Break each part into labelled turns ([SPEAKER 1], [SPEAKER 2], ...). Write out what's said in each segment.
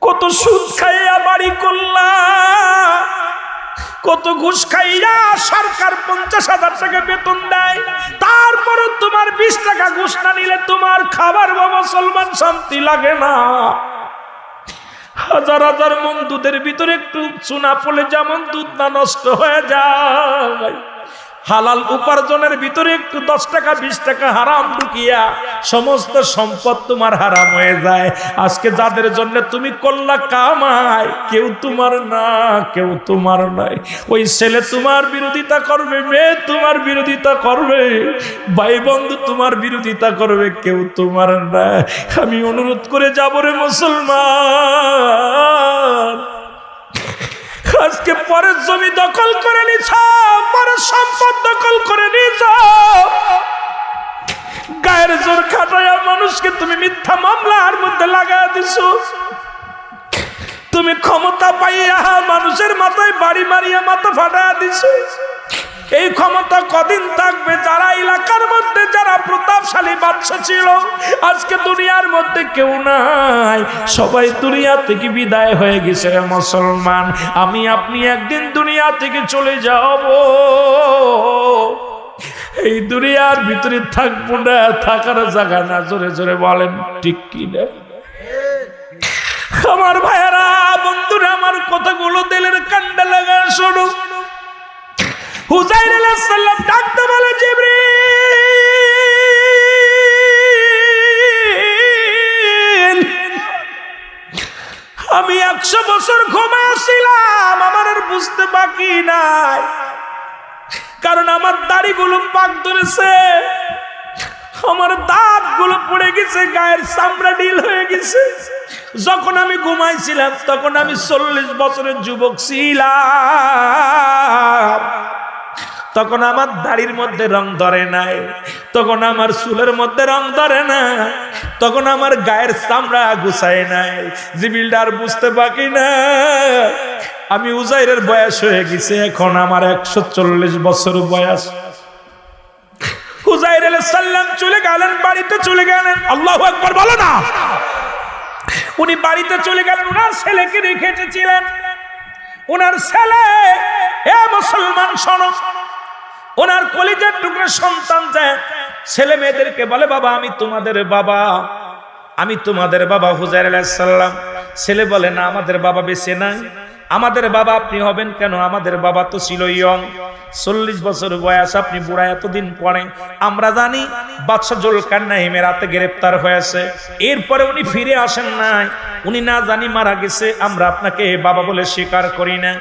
[SPEAKER 1] কত সুদ খাইয়া বাড়ি করলা, কত ঘুষ খাইয়া সরকার 50,000 টাকা বেতন দেয়, তারপরে তোমার 20 টাকা ঘুষ না নিলে তোমার খাবার বা মুসলমান শান্তি লাগে না। হাজার হাজার মন দুধের ভিতরে একটু চুনা পড়লে যেমন দুধ না নষ্ট হয়ে যায়, হালাল উপার্জনের ভিতরে একটু 10 টাকা 20 টাকা হারাম ঢুকিয়া সমস্ত সম্পদ তোমার হারাম হয়ে যায়। আজকে যাদের জন্য তুমি করলা কামাই, কেউ তোমার না, কেউ তোমার নাই। ওই ছেলে তোমার বিরোধিতা করবে, মেয়ে তোমার বিরোধিতা করবে, ভাই বন্ধু তোমার বিরোধিতা করবে, কেউ তোমার না। আমি অনুরোধ করে যাব রে মুসলমান, আজকে পরের জমি দখল করে নিছ, পরের সম্পদ দখল করে নিছ, গায়ের জোর খাটাইয়া মানুষকে তুমি মিথ্যা মামলার মধ্যে লাগাই দিছ। তুমি ক্ষমতা পাইয়া মানুষের মাথায় বাড়ি মারিয়া মাথা ফাটাইয়া দিছ। এই ক্ষমতা কদিন থাকবে? যারা এলাকার মধ্যে যারা প্রতাপশালী বাদশা ছিল, আজকে দুনিয়ার মধ্যে কেউ নাই, সবাই দুনিয়া থেকে বিদায় হয়ে গেছে। মুসলমান, আমি আপনি একদিন দুনিয়া থেকে চলে যাব, এই দুনিয়ার ভিতরে থাকবো না, থাকার জায়গা না। জোরে জোরে বলেন ঠিক কি না? আমার ভাইয়েরা, বন্ধুরা, আমার কথাগুলো দিলের কান্ডা লাগা শোনো। হুযায়র আলাইহিস সালাম ডাকতে বলে, জিবরিল, আমি 100 বছর ঘুমাইছিলাম, আমার আর বুঝতে বাকি নাই, কারণ আমার দাড়িগুলো পাক ধরেছে, আমার দাঁতগুলো পড়ে গেছে, গায়ের চামড়া ঢিল হয়ে গেছে। যখন আমি ঘুমাইছিলাম তখন আমি 40 বছরের যুবক ছিলাম, তখন আমার দাড়ির মধ্যে রং ধরে নাই, তখন আমার চুলের মধ্যে রং ধরে না, তখন আমার গায়ের চামড়া গুছায় নাই। জিবরিল আর বুঝতে বাকি না, আমি উযায়রের বয়স হয়ে গেছে, এখন আমার 140 বছর বয়স। হুযায়র আলাইহিস সালাম চলে গেলেন, বাড়িতে চলে গেলেন। আল্লাহু আকবার বলো না। উনি বাড়িতে চলে গেলেন, ওনার ছেলেকে রেখে এসেছিলেন। ওনার ছেলে, হে মুসলমান শোনো, ওনার কলিজার টুকরা সন্তান যায়, ছেলে মেয়েদেরকে বলে, বাবা আমি তোমাদের বাবা, আমি তোমাদের বাবা। হুযায়র আলাইহিস সালাম ছেলে বলে, না, আমাদের বাবা বেঁচে নাই, আমাদের বাবা আপনি হবেন কেন? আমাদের বাবা তো ছিল ইয়ং, 40 বছর বয়স, আপনি বুড়া এতদিন পরে। আমরা জানি বাদশা জুলকারনাইনের হাতে গ্রেফতার হয়েছে, এরপরে উনি ফিরে আসেন নাই, উনি না জানি মারা গেছে, আমরা আপনাকে বাবা বলে স্বীকার করি না।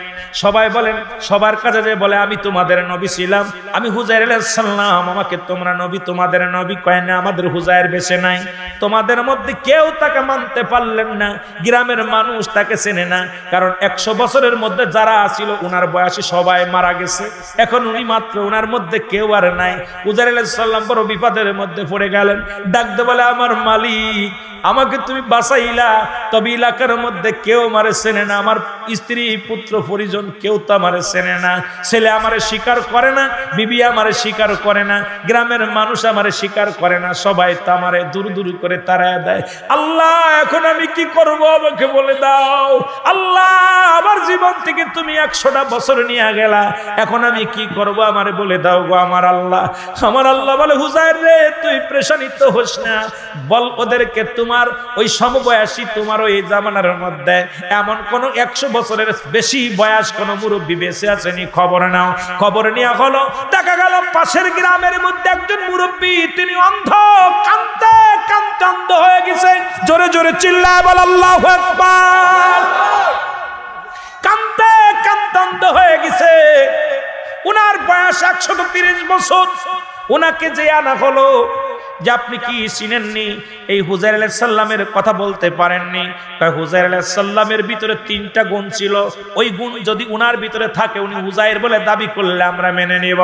[SPEAKER 1] সবাই বলেন, সবার কাছে যে বলে, আমি তোমাদের নবী ছিলাম, আমি হুযায়র আলাইহিস সালাম, আমাকে তোমরা নবী, তোমাদের নবী কয় না। আমাদের হুযায়র বেঁচে নাই, তোমাদের মধ্যে কেউ তাকে মানতে পারলেন না, গ্রামের মানুষ তাকে চেনে না, কারণ 100 বছরের মধ্যে যারা ছিল উনার বয়সে সবাই মারা গেছে, এখন উনি মাত্র, উনার মধ্যে কেউ আর নাই। হুযায়র আলাইহিস সালাম বড় বিপদের মধ্যে পড়ে গেলেন, ডাকতে বলে, আমার মালিক, আমাকে তুমি বাঁচাইলা, তবে এলাকার মধ্যে কেউ আমারে চেনে না, আমার স্ত্রী পুত্র পরিজন কেউ তো আমারে চেনে না, ছেলে আমারে স্বীকার করে না, বিবি আমারে স্বীকার করে না, গ্রামের মানুষ আমারে স্বীকার করে না, সবাই তো আমারে দূর দূর করে তাড়ায় দেয়। আল্লাহ, এখন আমি কি করব? আমাকে বলে দাও। আল্লাহ, আমার জীবন থেকে তুমি 100টা বছর নিয়ে গেলা, এখন আমি কি করব? আমারে বলে দাও গো আমার আল্লাহ। আমার আল্লাহ বলে, হুযায়র রে, তুই পেরেশানিত হোস না, বল ওদেরকে তোমার ওই সমবয়সী, তোমার ওই জামানার মধ্যে এমন কোন 100 বছরের বেশি বয়স কোন মুরব্বী বেঁচে আছেনি, খবর নাও। খবর নেওয়া হলো, দেখা গেল পাশের গ্রামের মধ্যে একজন মুরব্বী, তিনি অন্ধ, কাঁদতে কাঁদতে অন্ধ হয়ে গেছে। জোরে জোরে চিল্লায় বল আল্লাহু আকবার। কাঁদতে কাঁদতে অন্ধ হয়ে গেছে, উনার বয়স 130 বছর। উনাকে যে আনা হলো, যে আপনি কি চিনেননি? এই হুযায়র আলাইহিস সালামের কথা বলতে পারেননি? হুযায়র আলাইহিস সালামের ভিতরে 3টা গুণ ছিল, ওই গুণ যদি উনার ভিতরে থাকে, উনি হুযায়র বলে দাবি করলে আমরা মেনে নেব।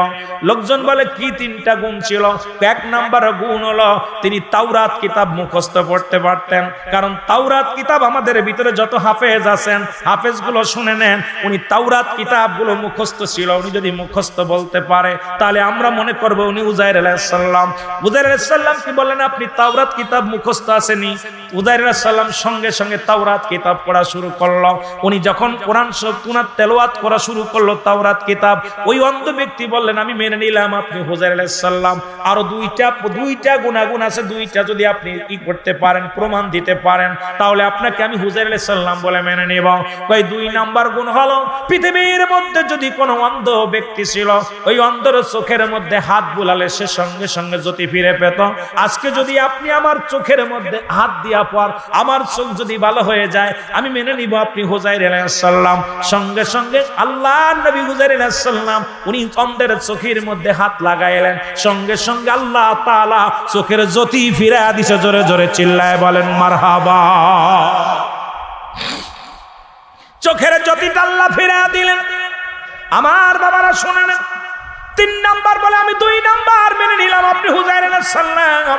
[SPEAKER 1] লোকজন বলে, কি 3টা গুণ ছিল? 1 নাম্বার গুণ হলো তিনি তাওরাত কিতাব মুখস্থ পড়তে পারতেন, কারণ তাওরাত কিতাব আমাদের ভিতরে যত হাফেজ আছেন, হাফেজগুলো শুনে নেন, উনি তাওরাত কিতাবগুলো মুখস্থ ছিল। উনি যদি মুখস্থ বলতে পারে, তাহলে আমরা মনে করব উনি হুযায়র আলাইহিস সালাম। হুযায়র আলাইহিস সালাম কি বলেন, আপনি তাওরাত কিতাব মুখস্থ আসেনি। উজাইর আলাইহিস সালাম সঙ্গে সঙ্গে তাওরাত কিতাব পড়া শুরু করলো। উনি যখন কোরআন শরীফ তেলাওয়াত করা শুরু করলো তাওরাত কিতাব, ওই অন্ধ ব্যক্তি বললেন আমি মেনে নিলাম আপনি উজাইর আলাইহিস সালাম। আরো দুইটা গুনাহগুণ আছে, দুইটা যদি আপনি কি করতে পারেন, প্রমাণ দিতে পারেন, তাহলে আপনাকে আমি উজাইর আলাইহিস সালাম বলে মেনে নেব। কই 2 নাম্বার গুণ হলো, পৃথিবীর মধ্যে যদি কোনো অন্ধ ব্যক্তি ছিল, ওই অন্ধের চোখের মধ্যে হাত বুলালে সে সঙ্গে সঙ্গে জ্যোতি ফিরে পেত। আজকে যদি আপনি আমার চোখের মধ্যে হাত দিয়া পর আমার চোখ যদি ভালো হয়ে যায়, আমি মেনে নিব আপনি উজাইর আলাইহিস সালাম। সঙ্গে সঙ্গে আল্লাহর নবী উজাইর আলাইহিস সালাম উনি অন্ধের চোখের মধ্যে হাত লাগাইলেন, সঙ্গে সঙ্গে আল্লাহ তাআলা চোখের জ্যোতি ফিরে দিছে। জোরে জোরে চিল্লায় বলেন মারহাবা। চোখের জ্যোতিটা আল্লাহ ফিরে দিলেন। আমার বাবারা শুনেন, 3 নাম্বার বলে আমি 2 নাম্বার মেনে নিলাম আপনি উজাইর আলাইহিস সালাম।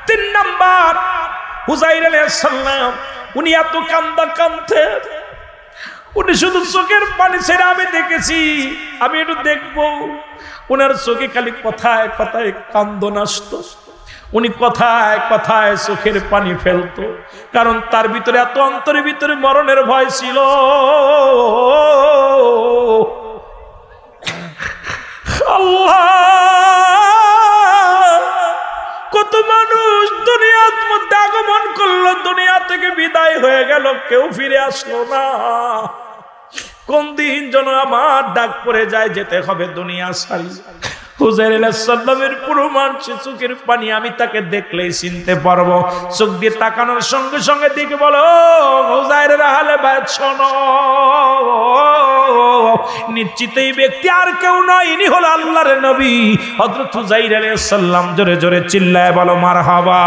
[SPEAKER 1] 3 নাম্বার উজাইর আলাইহিস সালাম উনি এত কাঁদতে, উনি শুধু চোখের পানি ছেড়ে আমি দেখেছি, আমি একটু দেখবো। উনার চোখে খালি কথায় কথায় কান্দন আসতো, উনি কথায় কথায় চোখের পানি ফেলতো, কারণ তার ভিতরে এত অন্তরের ভিতরে মরণের ভয় ছিল। আল্লাহ, কত মানুষ দুনিয়ার মধ্যে আগমন করলো, দুনিয়া থেকে বিদায় হয়ে গেল, কেউ ফিরে আসলো না। কোন দিন যেন আমার ডাক পড়ে যায়, যেতে হবে দুনিয়া ছাড়ি। উজাইর আলাইহিস সালামের প্রমাণ, সে চোখের পানি আমি তাকে দেখলেই চিনতে পারবো। চোখ দিয়ে তাকানোর সঙ্গে সঙ্গে দিকে বলো উজাইরের আহলে বাইত শোনো, নিশ্চিত এই ব্যক্তি আর কেউ নয়, ইনি হলো আল্লাহর নবী হযরত উজাইর আলাইহিস সালাম। জোরে জোরে চিল্লায় বলো মারহাবা।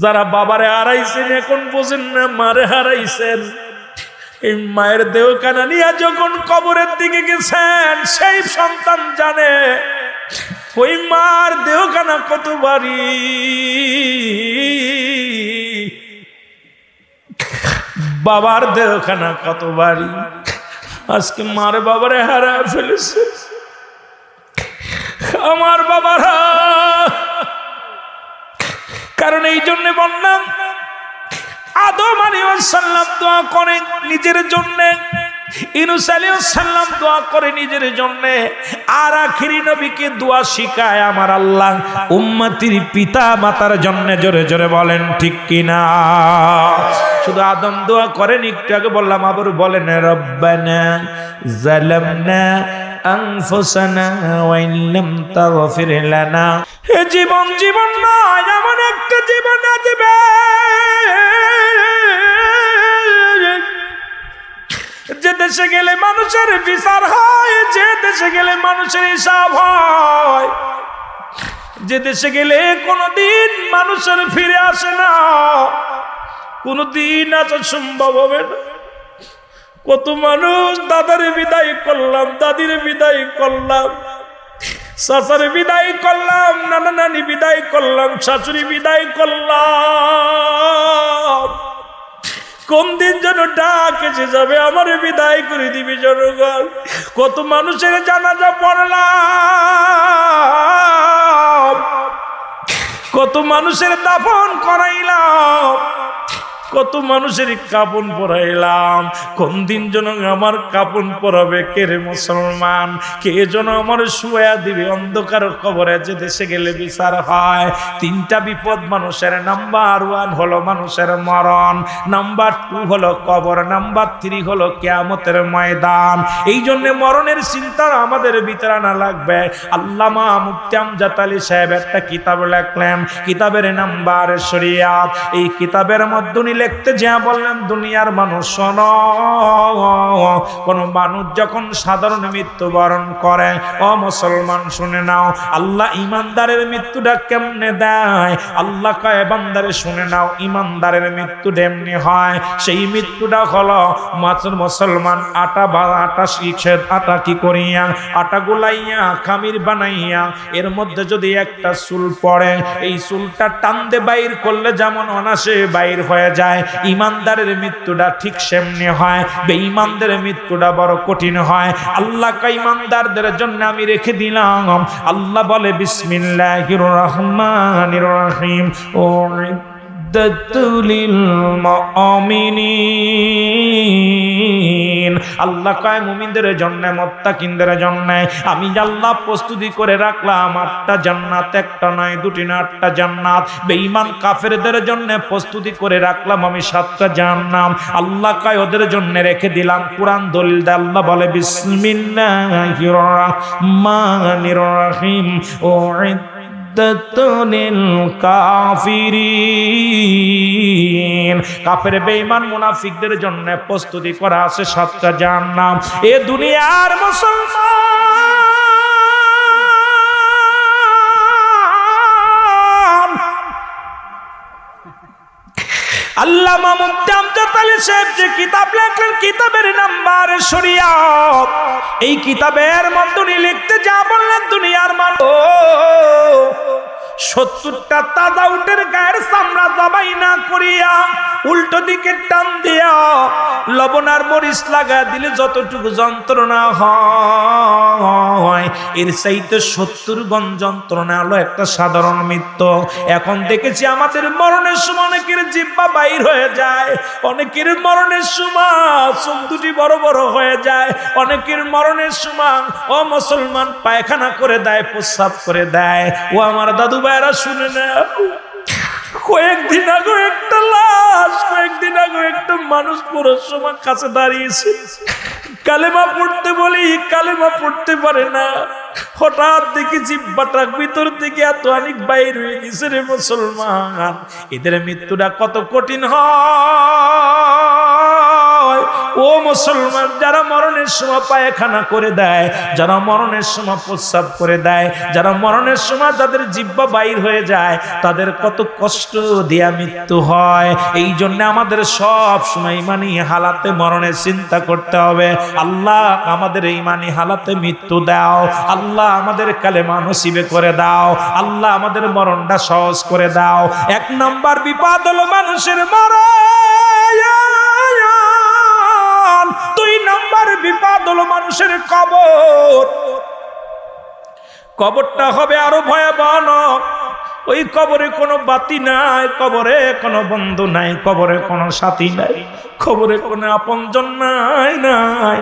[SPEAKER 1] যারা বাবারে হারাইছেন এখন বুঝেন না মারে হারাইছেন। এই মায়ের দেহখানা নিয়ে যখন কবরের দিকে গেছেন, সেই সন্তান জানে ওই মার দেহখানা কত ভারী। বাবার দেহখানা কত ভারী। আজকে মার বাবারে হারায় ফেলেছে। আমার বাবারা, কারণ এই জন্য বললাম আদম আলাইহিস সালাম দোয়া করে নিজের জন্য, ইউনূস আলাইহিস সালাম দোয়া করে নিজের জন্য, আর আখিরি নবীকে দোয়া শিখায় আমার আল্লাহ উম্মতির পিতা মাতার জন্য। জোরে জোরে বলেন ঠিক কিনা? শুধু আদম দোয়া করেন, একটু আগে বললাম, আবার বলেন রব্বানা যালামনা আনফুসানা ওয়া ইল্লাম তাগফির লানা। হে জীবন, জীবন নয়, এমন একটা জীবন আসবে যে দেশে গেলে মানুষের বিচার হয়, যে দেশে গেলে মানুষের হিসাব হয়, যে দেশে গেলে কোনদিন মানুষের ফিরে আসে না, কোনদিন আসা সম্ভব হবে না। কত মানুষ দাদার বিদায় করলাম, দাদির বিদায় করলাম, চাচার বিদায় করলাম, নানা নানি বিদায় করলাম, শাশুড়ি বিদায় করলাম। কোন দিন যেন ডাক এসে যাবে, আমার বিদায় করে দিবি জনগণ। কত মানুষের জানাজা পড়লাম, কত মানুষের দাফন করাইলাম, কত মানুষের কাপন পরাইলাম। কোন দিন যেন আমার কাপন পরাবে কে রে মুসলমান? কে যেন আমার শুয়া দিবে অন্ধকার কবরে, যে দেশে গেলে বিচার হয়। 3টা বিপদ মানুষের। নাম্বার 1 হলো মানুষের মরণ, নাম্বার 2 হলো কবর, নাম্বার 3 হলো কিয়ামতের ময়দান। এই জন্য মরণের চিন্তা আমাদের ভিতরে আনা লাগবে। আল্লামা মুফতি আমজাদ আলী সাহেব একটা কিতাব লেখলেন, কিতাবের নাম্বার শরিয়াত। এই কিতাবের মধ্যে লিখতে যা বললেন, দুনিয়ার মানুষ শোনো, কোন মানুষ যখন সাধারণ মৃত্যুবরণ করে, ও মুসলমান শুনে নাও, আল্লাহ ইমানদারের মৃত্যুটা কেমনে দেয়? আল্লাহ কয় বান্দারে শুনে নাও, ইমানদারের মৃত্যু এমনি হয়। সেই মৃত্যুটা হলো মুসলমান আটা কি করিয়া, আটা গুলাইয়া খামির বানাইয়া এর মধ্যে যদি একটা চুল পড়ে, এই চুলটা টান দিয়ে বাইর করলে যেমন অনাসে বাইর হয়ে যায়, যায়, ইমানদারের মৃত্যুটা ঠিক সেমনি হয়, বেঈমানদের মৃত্যুটা বড় কঠিন হয়। আল্লাহ কয় ইমানদারদের জন্য আমি রেখে দিলাম। আল্লাহ বলে বিসমিল্লাহির রহমানির রহিম লিল মুমিনিন। আল্লাহ কয় মুমিনদের জন্য, মুত্তাকিনদের জন্য আমি আল্লাহ প্রস্তুতি করে রাখলাম 8টা জান্নাত, একটা নয়, দুটি না, 8টা জান্নাত। বেঈমান কাফেরদের জন্য প্রস্তুতি করে রাখলাম আমি 7টা জাহান্নাম। আল্লাহ কয় ওদের জন্য রেখে দিলাম। কুরআন দলিল দেয়, আল্লাহ বলে বিসমিল্লাহির রহমানির রহিম কাফিরিন। কাফের বেঈমান মুনাফিকদের জন্য প্রস্তুতি করা আছে 7টা জাহান্নাম। এ দুনিয়ার মুসলমান, আল্লামা মুফতি আমজাদ আলী সাহেব যে কিতাব লেখলেন, কিতাবের নাম্বার শরিয়ত। এই কিতাবের মধ্যে উনি লিখতে যা বললেন, দুনিয়ার মানুষ 70টা তাজা উটের গায়ের চামড়া জবাই না করিয়া উল্টো দিকে টান দিয়া লবণ আর মরিচ লাগা দিলে যতটুকু যন্ত্রণা হয়, এর চাইতে 70 গুণ যন্ত্রণা হলো একটা সাধারণ মৃত্যু। এখন দেখেছি আমাদের মরণের সময় অনেকের জিহ্বা বাইর হয়ে যায়, অনেকের মরণের সময় চোখ দুটি বড় বড় হয়ে যায়, অনেকের মরণের সময় ও মুসলমান পায়খানা করে দেয়, প্রস্রাব করে দেয়। ও আমার দাদু ভাইরা শুনে না, কয়েকদিন আগে একটা লাশ, কয়েকদিন আগে একটা মানুষ পুরো সময় কাছে দাঁড়িয়েছে, কালেমা পড়তে বলি কালেমা পড়তে পারে না। হঠাৎ দেখি জিহ্বাটা ভিতর থেকে এত অনেক বাইর হয়ে গেছে রে মুসলমান। এদের মৃত্যুটা কত কঠিন হয় ও মুসলমান। যারা মরণের সময় পায়খানা করে দেয়, যারা মরণের সময় প্রস্রাব করে দেয়, যারা মরণের সময় যাদের জিহ্বা বাইর হয়ে যায়, তাদের কত কষ্ট দিয়া মৃত্যু হয়। এই জন্য আমাদের সব সময় ইমানি হালাতে মরণের চিন্তা করতে হবে। আল্লাহ আমাদের ইমানি হালাতে মৃত্যু দাও, আল্লাহ আমাদের কালেমা নসিবে করে দাও, আল্লাহ আমাদের মরণটা সহজ করে দাও। 1 নাম্বার বিপদ হলো মানুষের মরণ। 2 নাম্বার বিপদ হলো মানুষের কবর। কবরটা হবে আরো ভয়াবহ। ওই কবরে কোনো বাতি নাই, কবরে কোনো বন্ধু নাই, কবরে কোনো সাথী নাই, কবরে কোনো আপনজন নাই।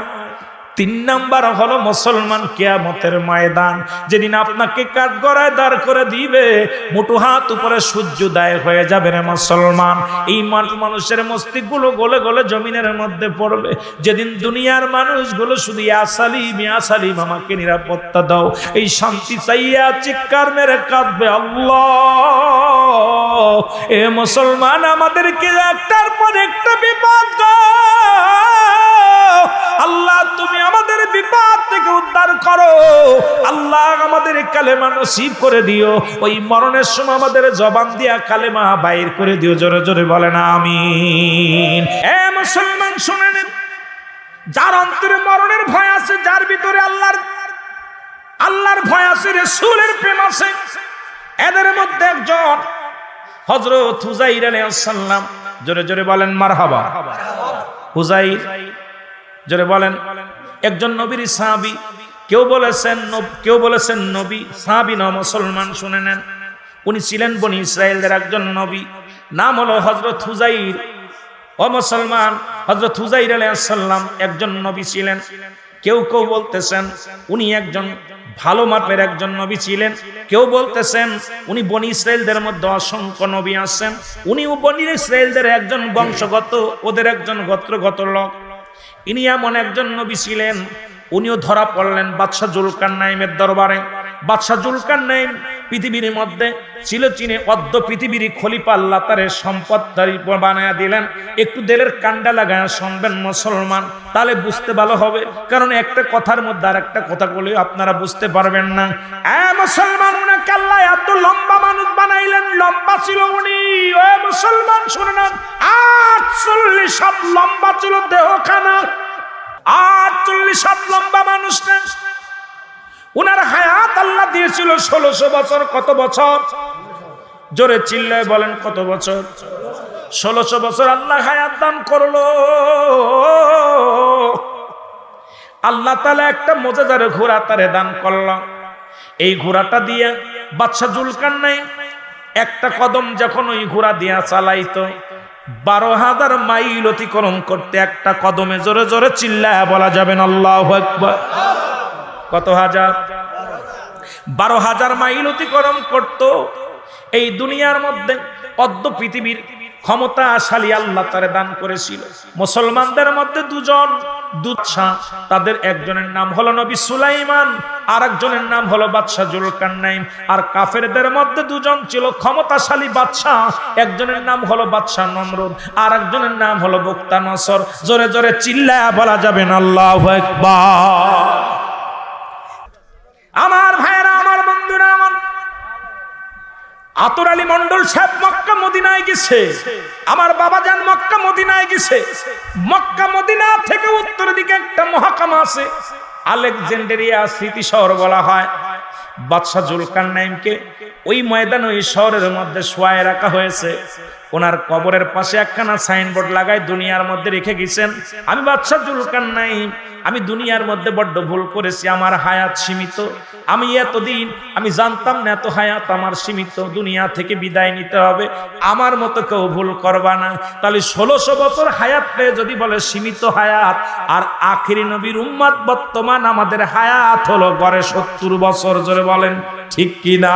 [SPEAKER 1] 3 নাম্বার হলো মুসলমান কিয়ামতের ময়দান, যেদিন আপনাকে কাঠগড়ায় দাঁড় করে দিবে, মুঠো হাত উপরে সূর্যোদয় হয়ে যাবে রে মুসলমান। এই মানুষের মস্তিষ্কগুলো গলে গলে জমিনের মধ্যে পড়বে। যেদিন দুনিয়ার মানুষগুলো শুধু ইয়া সালিম ইয়া সালিম, আমাকে নিরাপত্তা দাও, এই শান্তি চাইয়া চিৎকার মেরে কাঁদবে আল্লাহ। এ মুসলমান, আমাদেরকে একটার পর একটা বিপদ গো আল্লাহ, তুমি আমাদের বিপদ থেকে উদ্ধার করো। আল্লাহ আমাদের কালেমা নসিব করে দিও। ওই মরণের সময় আমাদের জবান দিয়া কালেমা বাইর করে দিও। জোরে জোরে বলেন আমিন। এ মুসলমান শুনেন, যার অন্তরে মরণের ভয় আছে, যার ভিতরে আল্লাহর ভয় আছে, রাসূলের প্রেম আছে, এদের মধ্যে একজন হযরত হুযাইর আলাইহিস সালাম। জোরে জোরে বলেন মারহাবা। হুযাইর, জোরে বলেন। একজন নবীর সাহাবী। কেউ বলেছেন নবী, সাহাবী না, মুসলমান শুনে নেন। উনি ছিলেন বনি ইসরায়েলের একজন নবী, নাম হলো হযরত হুযাইর। ও মুসলমান, হযরত হুযাইর আলাইহিস সালাম একজন নবী ছিলেন। কেউ কেউ বলতেছেন উনি একজন ভালো মাপের একজন নবী ছিলেন, কেউ বলতেছেন উনি বনি ইসরায়েলদের মধ্যে অসংখ্য নবী আছেন, উনিও বনি ইসরায়েলদের একজন বংশগত, ওদের একজন গোত্রগত লোক। ইনি এমন একজন নবী ছিলেন, উনিও ধরা পড়লেন বাদশাহ জুলকারনাইনের দরবারে। বাদশাহ জুলকারনাইন পৃথিবীর মধ্যে ছিল চিনে অর্ধ পৃথিবীর খলিফা। আল্লাহ তারে সম্পদদারি বানায়া দিলেন। একটু দিলের কান্ডা লাগায় শুনবেন মুসলমান, তাহলে বুঝতে ভালো হবে, কারণ একটা কথার মধ্যে আর একটা কথা বলে আপনারা বুঝতে পারবেন না। মুসলমান, উনাকে আল্লাহ এত লম্বা মানুষ বানাইলেন, লম্বা ছিল উনি। ও মুসলমান শুনে নেন, 48 হাত লম্বা ছিল দেহখানা, 48 হাত লম্বা মানুষ না। উনার হায়াত আল্লাহ দিয়েছিল 1600 বছর। কত বছর? জোরে চিল্লায় বলেন কত বছর? 1600 বছর আল্লাহ হায়াত দান করলো। আল্লাহ তাআলা একটা মুজিজার ঘোড়া তারে দান করলো। এই ঘোড়াটা দিয়ে বাদশা জুলকারনাইন একটা কদম যখন ওই ঘোড়া দিয়া চালাইতো 12,000 মাইল অতিক্রম করতে একটা কদমে জোরে জোরে চিল্লায়া বলা যাবেন আল্লাহু আকবার। কত হাজার? 12,000 মাইল অতিক্রম করত। এই দুনিয়ার মধ্যে অদ্য পৃথিবীর ক্ষমতাশালী আল্লাহ তারে দান করেছিল। মুসলমানদের মধ্যে দুজন দুধশাহ, তাদের একজনের নাম হলো নবী সুলাইমান, আর একজনের নাম হলো বাদশা জুলকারনাইন। আর কাফেরদের মধ্যে দুজন ছিল ক্ষমতাশালী বাদশাহ, একজনের নাম হলো বাদশা নমরুদ, আর একজনের নাম হলো বুখতানসর। জোরে জোরে চিল্লায়া বলা যাবেন আল্লাহু আকবার। আমার ভাইরা, আমার বন্ধুরা, আমার আতর আলী মন্ডল সাহেব মক্কা মদিনায় গেছে। আমার বাবা জান মক্কা মদিনায় গেছে। মক্কা মদিনা থেকে উত্তর দিকে একটা মহাকামা আছে, আলেকজান্ডারিয়া স্মৃতি শহর বলা হয়। বাদশা জুলকারনাইনকে ওই ময়দান, ওই শহরের মধ্যে শোয়ায় রাখা হয়েছে। ওনার কবরের পাশে একখানা সাইনবোর্ড লাগায় দুনিয়ার মধ্যে রেখে গেছেন, আমি বাদশা জুলকারনাইন, আমি দুনিয়ার মধ্যে বড্ড ভুল করেছি, আমার হায়াত সীমিত। আমি এতদিন আমি জানতাম না এত হায়াত আমার সীমিত, দুনিয়া থেকে বিদায় নিতে হবে, আমার মতো কেউ ভুল করবা না। তাহলে 1600 বছর হায়াত পেয়ে যদি বলে সীমিত হায়াত, আর আখিরি নবীর উম্মত বর্তমান আমাদের হায়াত হলো গড়ে 70 বছর। জোরে বলেন ঠিক কি না?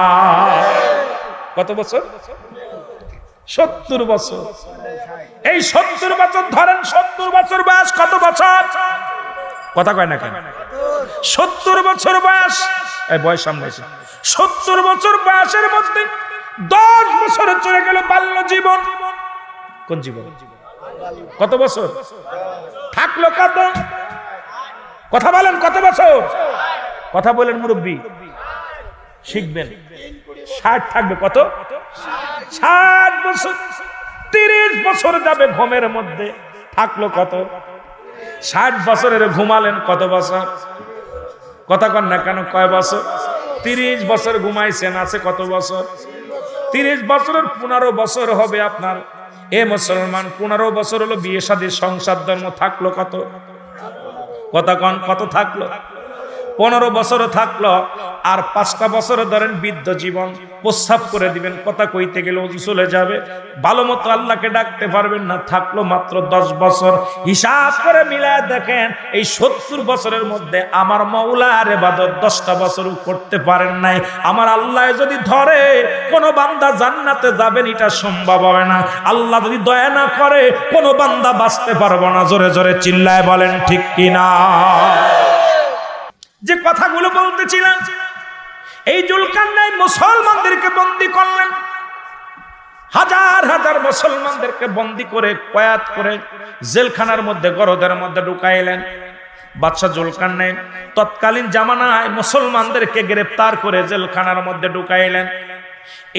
[SPEAKER 1] কত বছর? 70 বছর। এই 70 বছর ধরেন, 70 বছর বয়স কত বছর? কথা কয় না কেন? 70 বছর বয়স, এই বয়স সামনে 70 বছর বয়সের মধ্যে 10 বছরে চলে গেল বাল্য জীবন। কোন জীবন? কত বছর থাকলো? কত? কথা বলেন কত বছর? কথা বলেন মুরব্বী, শিখবেন। 60 থাকবে। কত? 60 বছর। 30 বছর যাবে ঘুমের মধ্যে, থাকলো কত? 60 বছরের ঘুমালেন কত বছর? কথা কন না কেন? কয় বছর? 30 বছর ঘুমাইছেন, আছে কত বছর? 30 বছরের 15 বছর হবে আপনার। এ মুসলমান, 15 বছর হলো বিয়ে শাদী সংসার ধর্ম, থাকলো কত? কথা কন কত থাকলো? 15 বছর থাকলো। আর 5টা বছর ধরেন বৃদ্ধ জীবন, প্রস্রাব করে দিবেন, কথা কইতে গেলে ওযু চলে যাবে, ভালো মতো আল্লাহকে ডাকতে পারবেন না, থাকলো মাত্র 10 বছর। হিসাব করে মিলায় দেখেন, এই 70 বছরের মধ্যে আমার মাওলার ইবাদত 10টা বছরও করতে পারেন নাই। আমার আল্লাহ যদি ধরে কোনো বান্দা জান্নাতে যাবেন, এটা সম্ভব হবে না। আল্লাহ যদি দয়া না করে কোনো বান্দা বাঁচতে পারবে না। জোরে জোরে চিল্লায় বলেন ঠিক কিনা? যে কথাগুলো বলতেছিলাম, এই জুলকারনাইন মুসলমানদেরকে বন্দী করলেন, হাজার হাজার মুসলমানদেরকে বন্দী করে কয়াত করে জেলখানার মধ্যে, গরদের মধ্যে ঢুকাইলেন। বাদশা জুলকারনাইন তৎকালীন জামানায় মুসলমানদেরকে গ্রেফতার করে জেলখানার মধ্যে ঢুকাইলেন।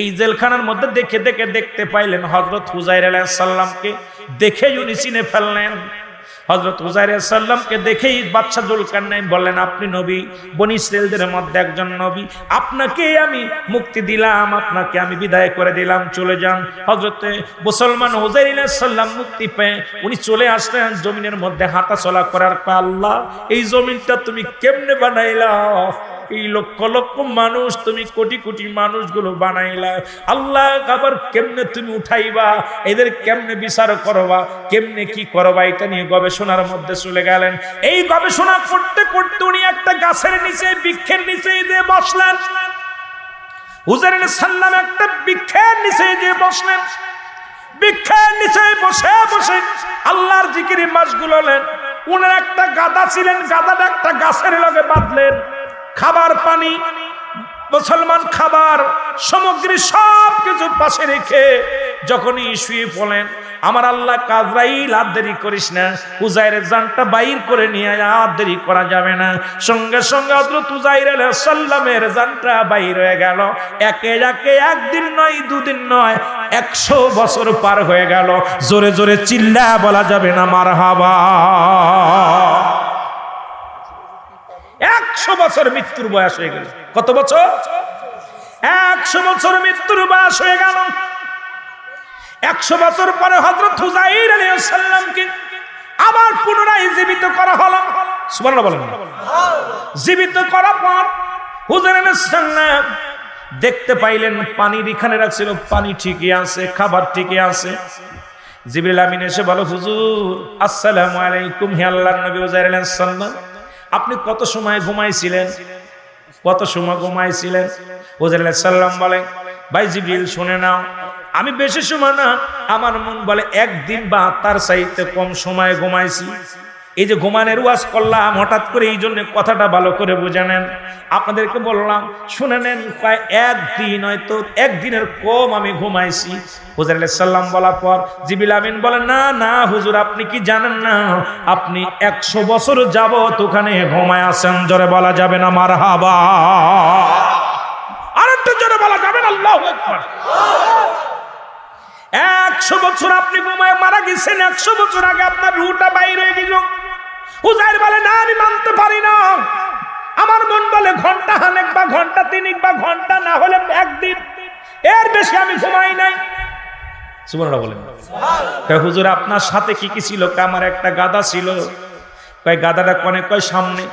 [SPEAKER 1] এই জেলখানার মধ্যে দেখতে পাইলেন হযরত হুজাইর আলাইহিস সালামকে। দেখে উনি চিনে ফেললেন। হযরত উজাইর আলাইহিস সালামকে দেখেই বাদশা জুলকারনাইন বললেন, আপনি নবী, বনী ইসরাঈলদের মধ্যে একজন নবী, আপনাকে আমি মুক্তি দিলাম, আপনাকে আমি বিদায় করে দিলাম, চলে যান। হযরতে মুসলমান উজাইর আলাইহিস সালাম মুক্তি পেয়ে উনি চলে আসলেন জমিনের মধ্যে হাঁটা চলা করার পর, আল্লাহ এই জমিনটা তুমি কেমনে বানাইলা? এই লক্ষ লক্ষ মানুষ তুমি কোটি কোটি মানুষগুলো বানাইলা, আল্লাহ আবার কেমনে তুমি উঠাইবা? এদের কেমনে বিচার করবা? কেমনে কি করবা? এটা নিয়ে গবেষণার মধ্যে চলে গেলেন। এই গবেষণা করতে করতে উনি একটা গাছের নিচে, বৃক্ষের নিচে দিয়ে বসলেন। হুজুর আলাইহিস সালাম একটা বৃক্ষের নিচে দিয়ে বসলেন। বৃক্ষের নিচে বসে বসে আল্লাহর জিকিরে মাশগুল হলেন। উনার একটা গাদা ছিলেন, গাদাটা একটা গাছের লগে বাঁধলেন। খাবার পানি, মুসলমান খাবার সামগ্রী সব কিছু পাশে রেখে যখনই শুয়ে পড়লেন, আমার আল্লাহ কাজরাইল, আর দেরি করিস না, উজাইরের জানটা বাইর করে নিয়ে আয়, আর দেরি করা যাবে না। সঙ্গে সঙ্গে হযরত উজাইর আলাইহিস সালামের জানটা বাইর হয়ে গেল। একে একে একদিন নয়, দুদিন নয়, 100 বছর পার হয়ে গেল। জোরে জোরে চিল্লা বলা যাবে না মারহাবা? 100 বছর মৃত্যুর বয়স হয়ে গেল। কত বছর? 100 বছর মৃত্যুর বয়স হয়ে গেল। 100 বছর পরে হযরত হুযাইর আলাইহিস সালামকে আবার পুনরায় জীবিত করা হলো। সুবহানাল্লাহ বলেন। জীবিত করার পর হুযাইর আলাইহিস সালাম দেখতে পাইলেন পানির এখানে রাখছিল, পানি ঠিকই আছে, খাবার ঠিকই আছে। জিবরিল আমিন এসে বলো, হুজুর আসসালামু আলাইকুম। হে আল্লাহর নবী হুযাইর আলাইহিস সালাম, আপনি কত সময় ঘুমাইছিলেন? কত সময় ঘুমাইছিলেন? হুযাইর আলাইহিস সালাম বলে, ভাই জিবরিল শুনে নাও, আমি বেশি সময় না, আমার মন বলে একদিন বা তার চাইতে কম সময় ঘুমাইছি। এই যে ঘুমানোর ওয়াজ করলাম হঠাৎ করে, এই জন্য কথাটা ভালো করে বুঝে নেন। আপনাদেরকে বললাম শুনে নেন, প্রায় একদিন, হয়তো একদিনের কম আমি ঘুমাইছি। হুযাইর আলাইহিস সালাম বলার পর জিবরিল আমিন বলেন, না না হুজুর, আপনি কি জানেন না আপনি 100 বছর যাবত ওখানে ঘুমায় আছেন? জোরে বলা যাবে না মারহাবা? আরেকটু জোরে বলা যাবে না আল্লাহু আকবার? 100 বছর আপনি ঘুমায় মারা গেছেন। 100 বছর আগে আপনার রূহটা বাইরে হয়ে গেল। হুযাইর বলে, না আমি মানতে পারি না। আমার মন বলে ঘন্টা হানেক বা ঘন্টা তিনেক বা ঘন্টা না হলে একদিন, এর বেশি আমি ঘুমাই নাই। সুবহানাল্লাহ বলেন। কয় হুজুর আপনার সাথে কি কি ছিল? আমার একটা গাধা ছিল। কয় গাধাটা কোনে? কয় সামনে।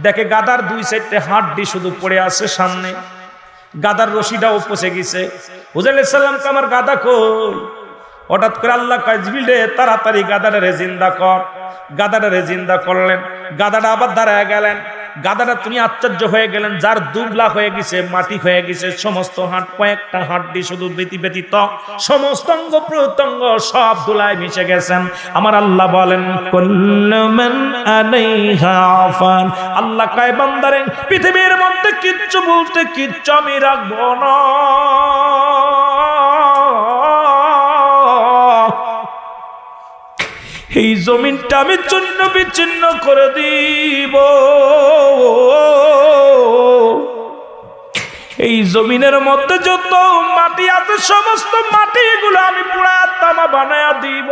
[SPEAKER 1] দেখে গাধার 2 সাইডে হাড্ডি শুধু পড়ে আছে সামনে, গাধার রশিটাও পচে গেছে। হুযাইর আলাইহিস সালাম কে আমার গাধা কই? হঠাৎ করে আল্লাহ কয়, জিবরিল রে তাড়াতাড়ি গাধাটারে জিন্দা কর। গাধাটারে জিন্দা করলেন। গাধাটা আবার দাঁড়ায় গেলেন। গাধাটা তুমি আশ্চর্য হয়ে গেলেন, যার দুবলা হয়ে গেছে, মাটি হয়ে গেছে, সমস্ত হাড়, কয়েকটা হাড্ডি শুধু ব্যতীত সমস্ত অঙ্গ প্রত্যঙ্গ সব ধুলায় মিশে গেছেন। আমার আল্লাহ বলেন, কুল্লু মান আলাইহা ফান। আল্লাহ কয় বান্দারে পৃথিবীর মধ্যে কিচ্ছু বলতে কিচ্ছু আমি রাখবো না। এই জমিনটা আমি চূর্ণ বিচ্ছিন্ন করে দিব। এই জমিনের মধ্যে যত মাটি আছে সমস্ত মাটিগুলো আমি পুরা তামা বানায়া দিব।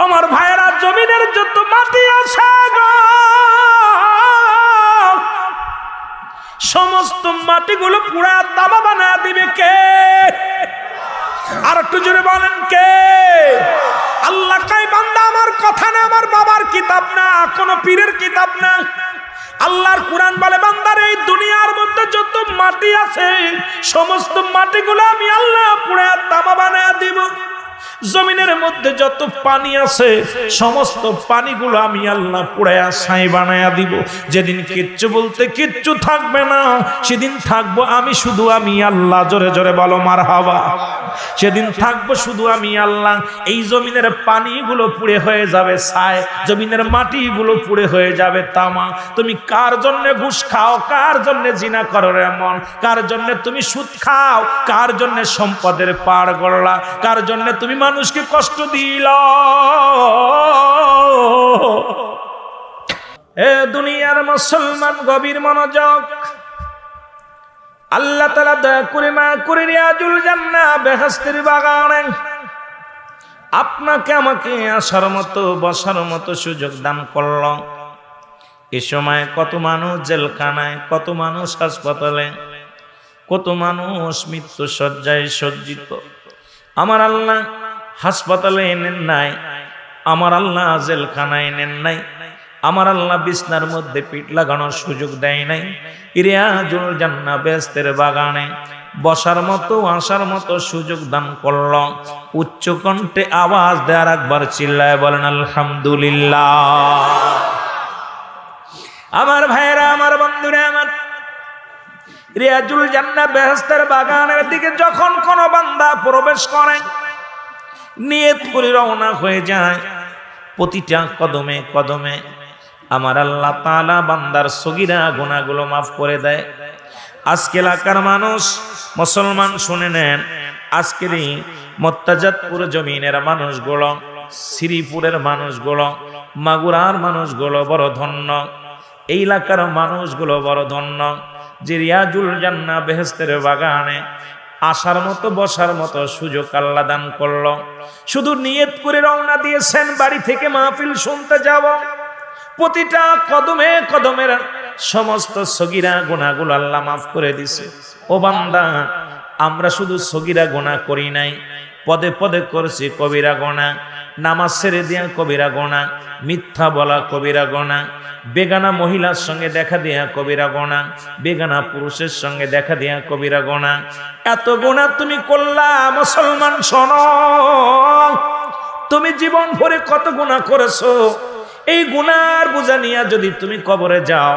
[SPEAKER 1] আমার ভাইয়েরা, জমিনের যত মাটি আছে সমস্ত মাটিগুলো পুরা তামা বানায়া দিবে কে? আর একটু জোরে বলেন কে? আল্লাহ কয় বান্দা আমার কথা না, আমার বাবার কিতাব না, কোন পীরের কিতাব না। আল্লাহর কুরআন বলে বান্দার এই দুনিয়ার মধ্যে যত মাটি আছে সমস্ত মাটিগুলো আমি আল্লাহ পুরা তামা বানায়া দিব। জমিনের মধ্যে যত পানি আছে সমস্ত পানিগুলো আমি আল্লাহ পুড়ায়া ছাই বানায়া দিব। যেদিন কিচ্ছু বলতে কিচ্ছু থাকবে না, সেদিন থাকবো আমি শুধু আমি আল্লাহ। জোরে জোরে বলো মারহাবা। সেদিন থাকবো শুধু আমি আল্লাহ। এই জমিনের পানিগুলো পুড়ে হয়ে যাবে ছাই, জমিনের মাটিগুলো পুড়ে হয়ে যাবে তামা। তুমি কার জন্য ঘুষ খাও, কার জন্য জিনা করো এমন, কার জন্য তুমি সুদ খাও, কার জন্য সম্পদের পাড় গড়লা, কার জন্য তুমি মানুষকে কষ্ট দিল। এ দুনিয়ার মুসলমান গভীর মনোযোগ। আল্লাহ তাআলা দয়া করে মায়া করে রিয়াজুল জান্নাহ বেহেশতের বাগানে আপনাকে আমাকে আসার মতো বসার মতো সুযোগ দান করল। এ সময় কত মানুষ জেলখানায়, কত মানুষ হাসপাতালে, কত মানুষ মৃত্যু শয্যায় সজ্জিত। আমার আল্লাহ হাসপাতালে এনেন নাই, আমার আল্লাহ জেলখানায় এনেন নাই, আমার আল্লাহ বিছনার মধ্যে পিঠ লাগানোর সুযোগ দেয় নাই। রিয়াজুল জান্নাহ বেহেশতের বাগানে বসার মতো আসার মতো সুযোগ দান করল। উচ্চ কণ্ঠে আওয়াজ দেওয়ার একবার চিল্লায় বলেন আলহামদুলিল্লাহ। আমার ভাইরা, আমার বন্ধুরা, আমার রিয়াজুল জান্নাহ বেহেশতের বাগানের দিকে যখন কোন বান্দা প্রবেশ করে, নিয়ত করে রওনা হয়ে যায়, প্রতিটা কদমে কদমে আমার আল্লাহ তাআলা বান্দার সগীরা গুনাহগুলো মাফ করে দেয়। আজকে এলাকার মানুষ মুসলমান শুনে নেন, আজকের এই মোত্তাজাতপুর জমিনের মানুষগুলো, শ্রীপুরের মানুষগুলো, মাগুরার মানুষগুলো বড় ধন্য। এই এলাকার মানুষগুলো বড় ধন্য যে রিয়াজুল জান্নাহ বেহেশতের বাগানে আসার মতো বসার মতো সুযোগ আল্লাহ দান করলো। শুধু নিয়ত করে রওনা দিয়েছেন বাড়ি থেকে মাহফিল শুনতে যাব। প্রতিটা কদমে কদমের সমস্ত সগীরা গুনাহগুলো আল্লাহ মাফ করে দিছে। ও বান্দা, আমরা শুধু সগীরা গুনাহ করি নাই, পদে পদে করছি কবিরা গুনাহ। নামাজ ছেড়ে দিয়া কবিরা গুনাহ, মিথ্যা বলা কবিরা গুনাহ, বেগানা মহিলার সঙ্গে দেখা দিয়া কবিরা গুনাহ, বেগানা পুরুষের সঙ্গে দেখা দিয়া কবিরা গুনাহ। এত গুনাহ তুমি করলা মুসলমান, শোনো, তুমি জীবন ভরে কত গুনাহ করেছো। এই গুনার বোঝা নিয়ে যদি তুমি কবরে যাও,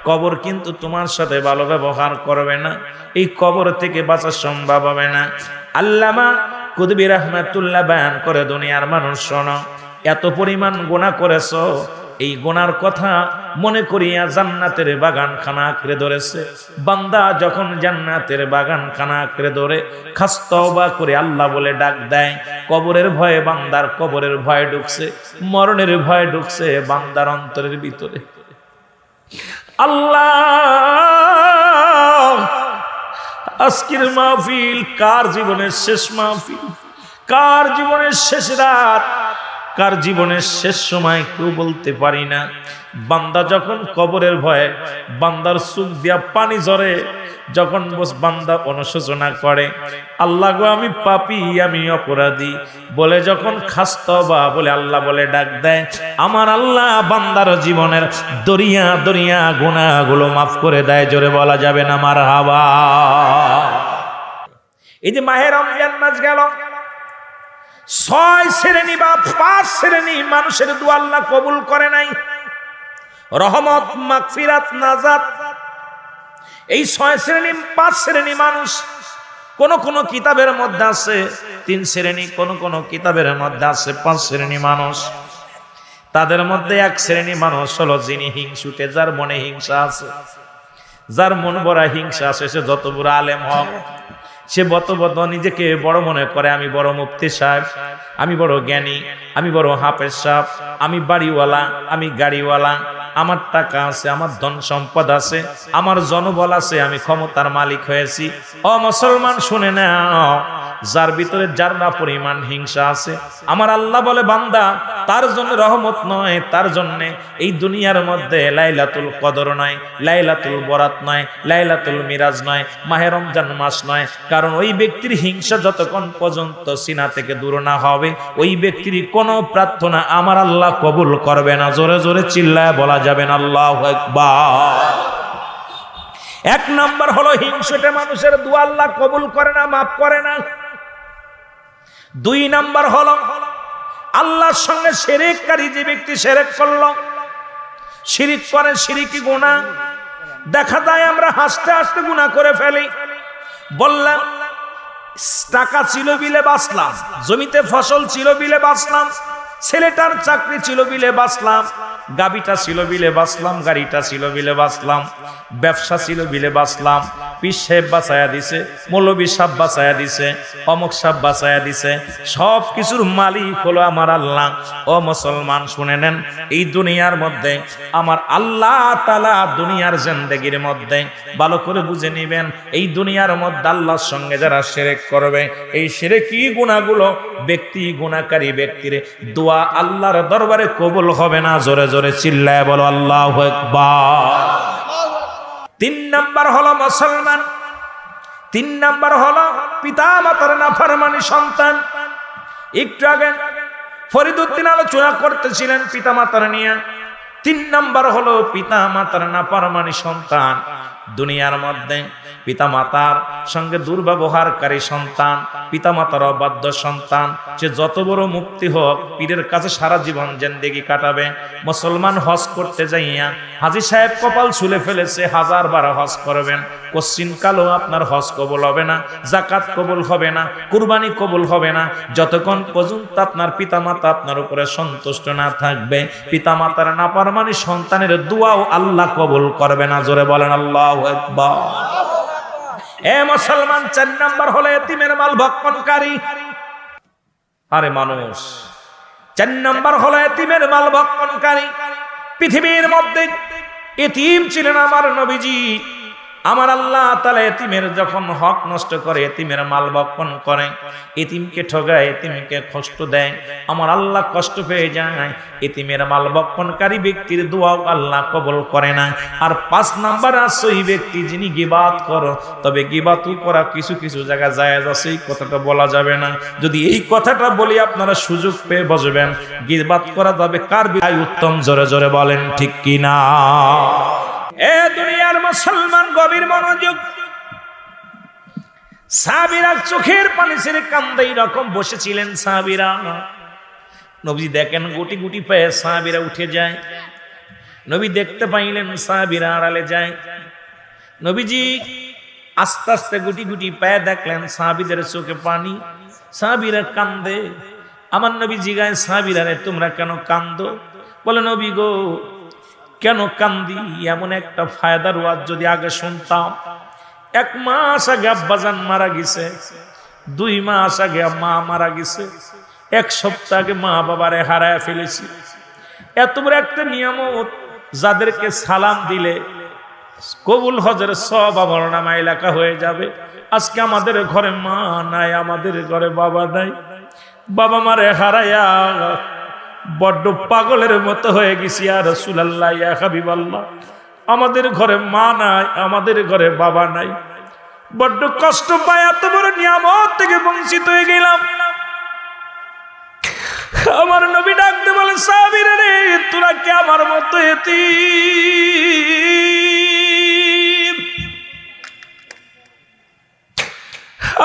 [SPEAKER 1] কবর কিন্তু তোমার সাথে ভালো ব্যবহার করবে না। এই কবর থেকে বাঁচা সম্ভব হবে না। আল্লামা কুতুবী রাহমাতুল্লাহ বয়ান করে, দুনিয়ার মানুষ শোনো, এত পরিমাণ গুনাহ করেছো, এই গুনার কথা মনে করিয়া জান্নাতের বাগান খানা আঁকড়ে ধরেছে। বান্দা যখন জান্নাতের বাগান খানা আঁকড়ে ধরে খাস তওবা করে আল্লাহ বলে ডাক দেয়, কবরের ভয়ে বান্দার কবরের ভয় ঢুকছে, মরণের ভয় ঢুকছে বান্দার অন্তরের ভিতরে। আল্লাহ, আজকের মাহফিল কার জীবনের শেষ মাহফিল, কার জীবনের শেষ রাত, কার জীবনের শেষ সময় কেউ বলতে পারি না। বান্দা যখন কবরের ভয়ে বান্দার চোখ দিয়া পানি ঝরে, যখন বান্দা অনুশোচনা করে, আল্লাহ গো আমি পাপী, আমি অপরাধী বলে যখন খাস তওবা বলে আল্লাহ বলে ডাক দেয়, আমার আল্লাহ বান্দার জীবনের দরিয়া দরিয়া গুনাহগুলো মাফ করে দেয়। জোরে বলা যাবে না মারহাবা। এই যে মাহে রমজান মাস গেল, 6 শ্রেণী বা 5 শ্রেণী মানুষের দোয়া আল্লাহ কবুল করে নাই। রহমত, মাগফিরাত, নাজাত, এই 6 শ্রেণী 5 শ্রেণী মানুষ। কোন কোন কিতাবের মধ্যে আছে 3 শ্রেণী, কোন কোন কিতাবের মধ্যে আছে 5 শ্রেণী মানুষ। তাদের মধ্যে 1 শ্রেণী মানুষ হলো যিনি হিংসুটে, যার মনে হিংসা আছে, যার মন ভরা হিংসা আছে, সে যত বড় আলেম হোক, সে নিজেকে বড় মনে করে, আমি বড় মুফতি সাহেব, আমি বড় জ্ঞানী, আমি বড় হাফেজ সাহেব, আমি বাড়িওয়ালা, আমি গাড়িওয়ালা, আমার টাকা আছে, আমার ধন সম্পদ আছে, আমার জনবল আছে, আমি ক্ষমতার মালিক হয়েছি। ও মুসলমান শুনে নাও, যার ভিতরে যার না পরিমাণ হিংসা আছে, আমার আল্লাহ বলে বান্দা তার জন্য রহমত নয়, তার জন্য এই দুনিয়ার মধ্যে লাইলাতুল কদর নয়, লাইলাতুল বরাত নয়, লাইলাতুল মিরাজ নয়, মাহে রমজান মাস নয়। কারণ ওই ব্যক্তির হিংসা যতক্ষণ পর্যন্ত সিনা থেকে দূর না হবে, ওই ব্যক্তির কোনো প্রার্থনা আমার আল্লাহ কবুল করবে না। জোরে জোরে চিল্লায় বলা যাবে না আল্লাহু আকবার। 1 নাম্বার হলো হিংসুটে মানুষের দোয়া আল্লাহ কবুল করে না, মাফ করে না। 2 নাম্বার হলো আল্লাহর সঙ্গে শিরককারী যে ব্যক্তি শিরক করলো, শিরিক করে, শিরিকি গুনাহ। দেখা যায় আমরা হাসতে হাসতে গুনাহ করে ফেলি। বললাম টাকা ছিল বিলে বাঁচলাম, জমিতে ফসল ছিল বিলে বাঁচলাম, ছেলেটার চাকরি ছিল বিলে বাঁচলাম, গাবিটা ছিল বিলে বাঁচলাম, গাড়িটা ছিল বিলে বাঁচলাম, ব্যবসা ছিল বিলে বাঁচলাম। পীর সাহেব বাঁচায়া দিছে, মৌলবী সাহেব বাঁচায়া দিছে, অমুক সাহেব বাঁচায়া দিছে, সব কিছুর মালিক হলো আমার আল্লাহ। ও মুসলমান শুনে নেন, এই দুনিয়ার মধ্যে আমার আল্লাহ তাআলা দুনিয়ার জিন্দেগির মধ্যে ভালো করে বুঝে নেবেন, এই দুনিয়ার মধ্যে আল্লাহর সঙ্গে যারা শিরক করবে, এই শিরকি গুনাহগুলো ব্যক্তি গুনাহকারী ব্যক্তির দোয়া আল্লাহর দরবারে কবুল হবে না। জোরে জোরে চিল্লায় বলো আল্লাহু আকবার। 3 নাম্বার হলো মুসলমান, 3 নাম্বার হলো পিতা মাতার নাফরমানি সন্তান। একটু আগে ফরিদউদ্দিন আলোচনা করতেছিলেন পিতা মাতার নিয়ে। 3 নাম্বার হলো পিতা মাতার নাফরমানি সন্তান। দুনিয়ার মধ্যে পিতা মাতার সঙ্গে দুর্ব্যবহারকারী সন্তান, পিতা মাতার অবাধ্য সন্তান, সে যত বড় মুক্তি হোক, পীরের কাছে সারা জীবন জিন্দেগি কাটাবে। মুসলমান হজ করতে যাইয়া হাজী সাহেব কপাল ছুলে ফেলেছে, 1000 বার হজ করবেন, কোশ্চিন কালো আপনার হজ কবুল হবে না, যাকাত কবুল হবে না, কুরবানি কবুল হবে না, যতক্ষণ পর্যন্ত আপনার পিতা মাতা আপনার উপরে সন্তুষ্ট না থাকবে। পিতা মাতার নাফরমানি সন্তানের দোয়াও আল্লাহ কবুল করবে না। জোরে বলেন আল্লাহু আকবার। এ মুসলমান, 4 নাম্বার হলো এতিমের মাল ভক্ষণকারী। আরে মানুষ, 4 নাম্বার হলো এতিমের মাল ভক্ষণকারী। পৃথিবীর মধ্যে এতিম ছিলেন আমার নবীজি, আমার আল্লাহ তাআলা এতিমের যখন হক নষ্ট করে, এতিমের মাল বক্ষণ করে, এতিমকে ঠগায়, এতিমকে কষ্ট দেয়, আমার আল্লাহ কষ্ট পেয়ে যায়। এতিমের মাল বক্ষণকারী ব্যক্তির দোয়া আল্লাহ কবুল করে না। আর 5 নাম্বার আছে ওই ব্যক্তি যিনি গীবাত করে, তবে গীবাত করা কিছু কিছু জায়গা জায়েজ আছে, এই কথাটা বলা যাবে না। যদি এই কথাটা বলি আপনারা সুযোগ পেয়ে বসবেন, গীবাত করা যাবে কার বিধায় উত্তম, জোরে জোরে বলেন ঠিক কি না? এ দুনিয়ার মুসলমান গভীর মনোযোগ। সাহাবীরা চোখের পানি ছেড়ে কান্দে এরকম বসেছিলেন সাহাবীরা। নবী দেখেন গুটি গুটি পায়ে সাহাবীরা উঠে যায়। নবী দেখতে পাইলেন সাহাবীরা আড়ালে যায়। নবীজি আস্তে আস্তে গুটি গুটি পায়ে দেখলেন সাহাবীদের চোখে পানি, সাহাবীরা কান্দে। আমার নবী জিগায় সাহাবীরা, রে তোমরা কেন কান্দো? বলে নবী গো, কেন কান্দি? এমন একটা ফায়দার ওয়াজ যদি আগে শুনতাম। 1 মাস আগে আব্বাজান মারা গেছে, 2 মাস আগে মা মারা গেছে, 1 সপ্তাহ আগে মা বাবারে হারায় ফেলেছি। এত বড় একটা নিয়ামত, যাদেরকে সালাম দিলে কবুল হজের সব আমার নামায় লেখা হয়ে যাবে। আজকে আমাদের ঘরে মা নাই, আমাদের ঘরে বাবা নাই। বাবা মারে হারায়া বড্ড পাগলের মতো হয়ে গেছি। আর রাসূলুল্লাহ, ইয়া হাবিবাল্লাহ, আমাদের ঘরে মা নাই, আমাদের ঘরে বাবা নাই, বড্ড কষ্ট পায়, এত বড় নিয়ামত থেকে বঞ্চিত হয়ে গেলাম। আমার নবী ডাকতে বলে, সাহাবীরা রে, তোরা কি আমার মতো এতিম?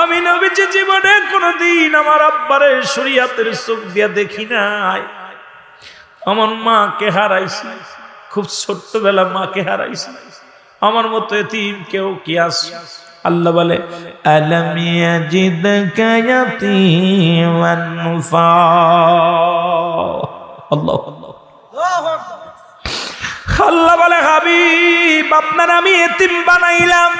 [SPEAKER 1] আমি নবীজি জীবনে কোনদিন আমার আব্বারে শরীয়তের চোখ দিয়া দেখি নাই। আমার মাকে হারাইছি, খুব ছোট্টবেলা মাকে হারাইছি। আমার মতো এতিম কেউ কি আছে? আল্লাহ বলে, আলাম ইয়াজিদকা ইয়াতীমান ফা। আল্লাহ আল্লাহ বলে, হাবিব আপনার আমি এতিম বানাইলাম।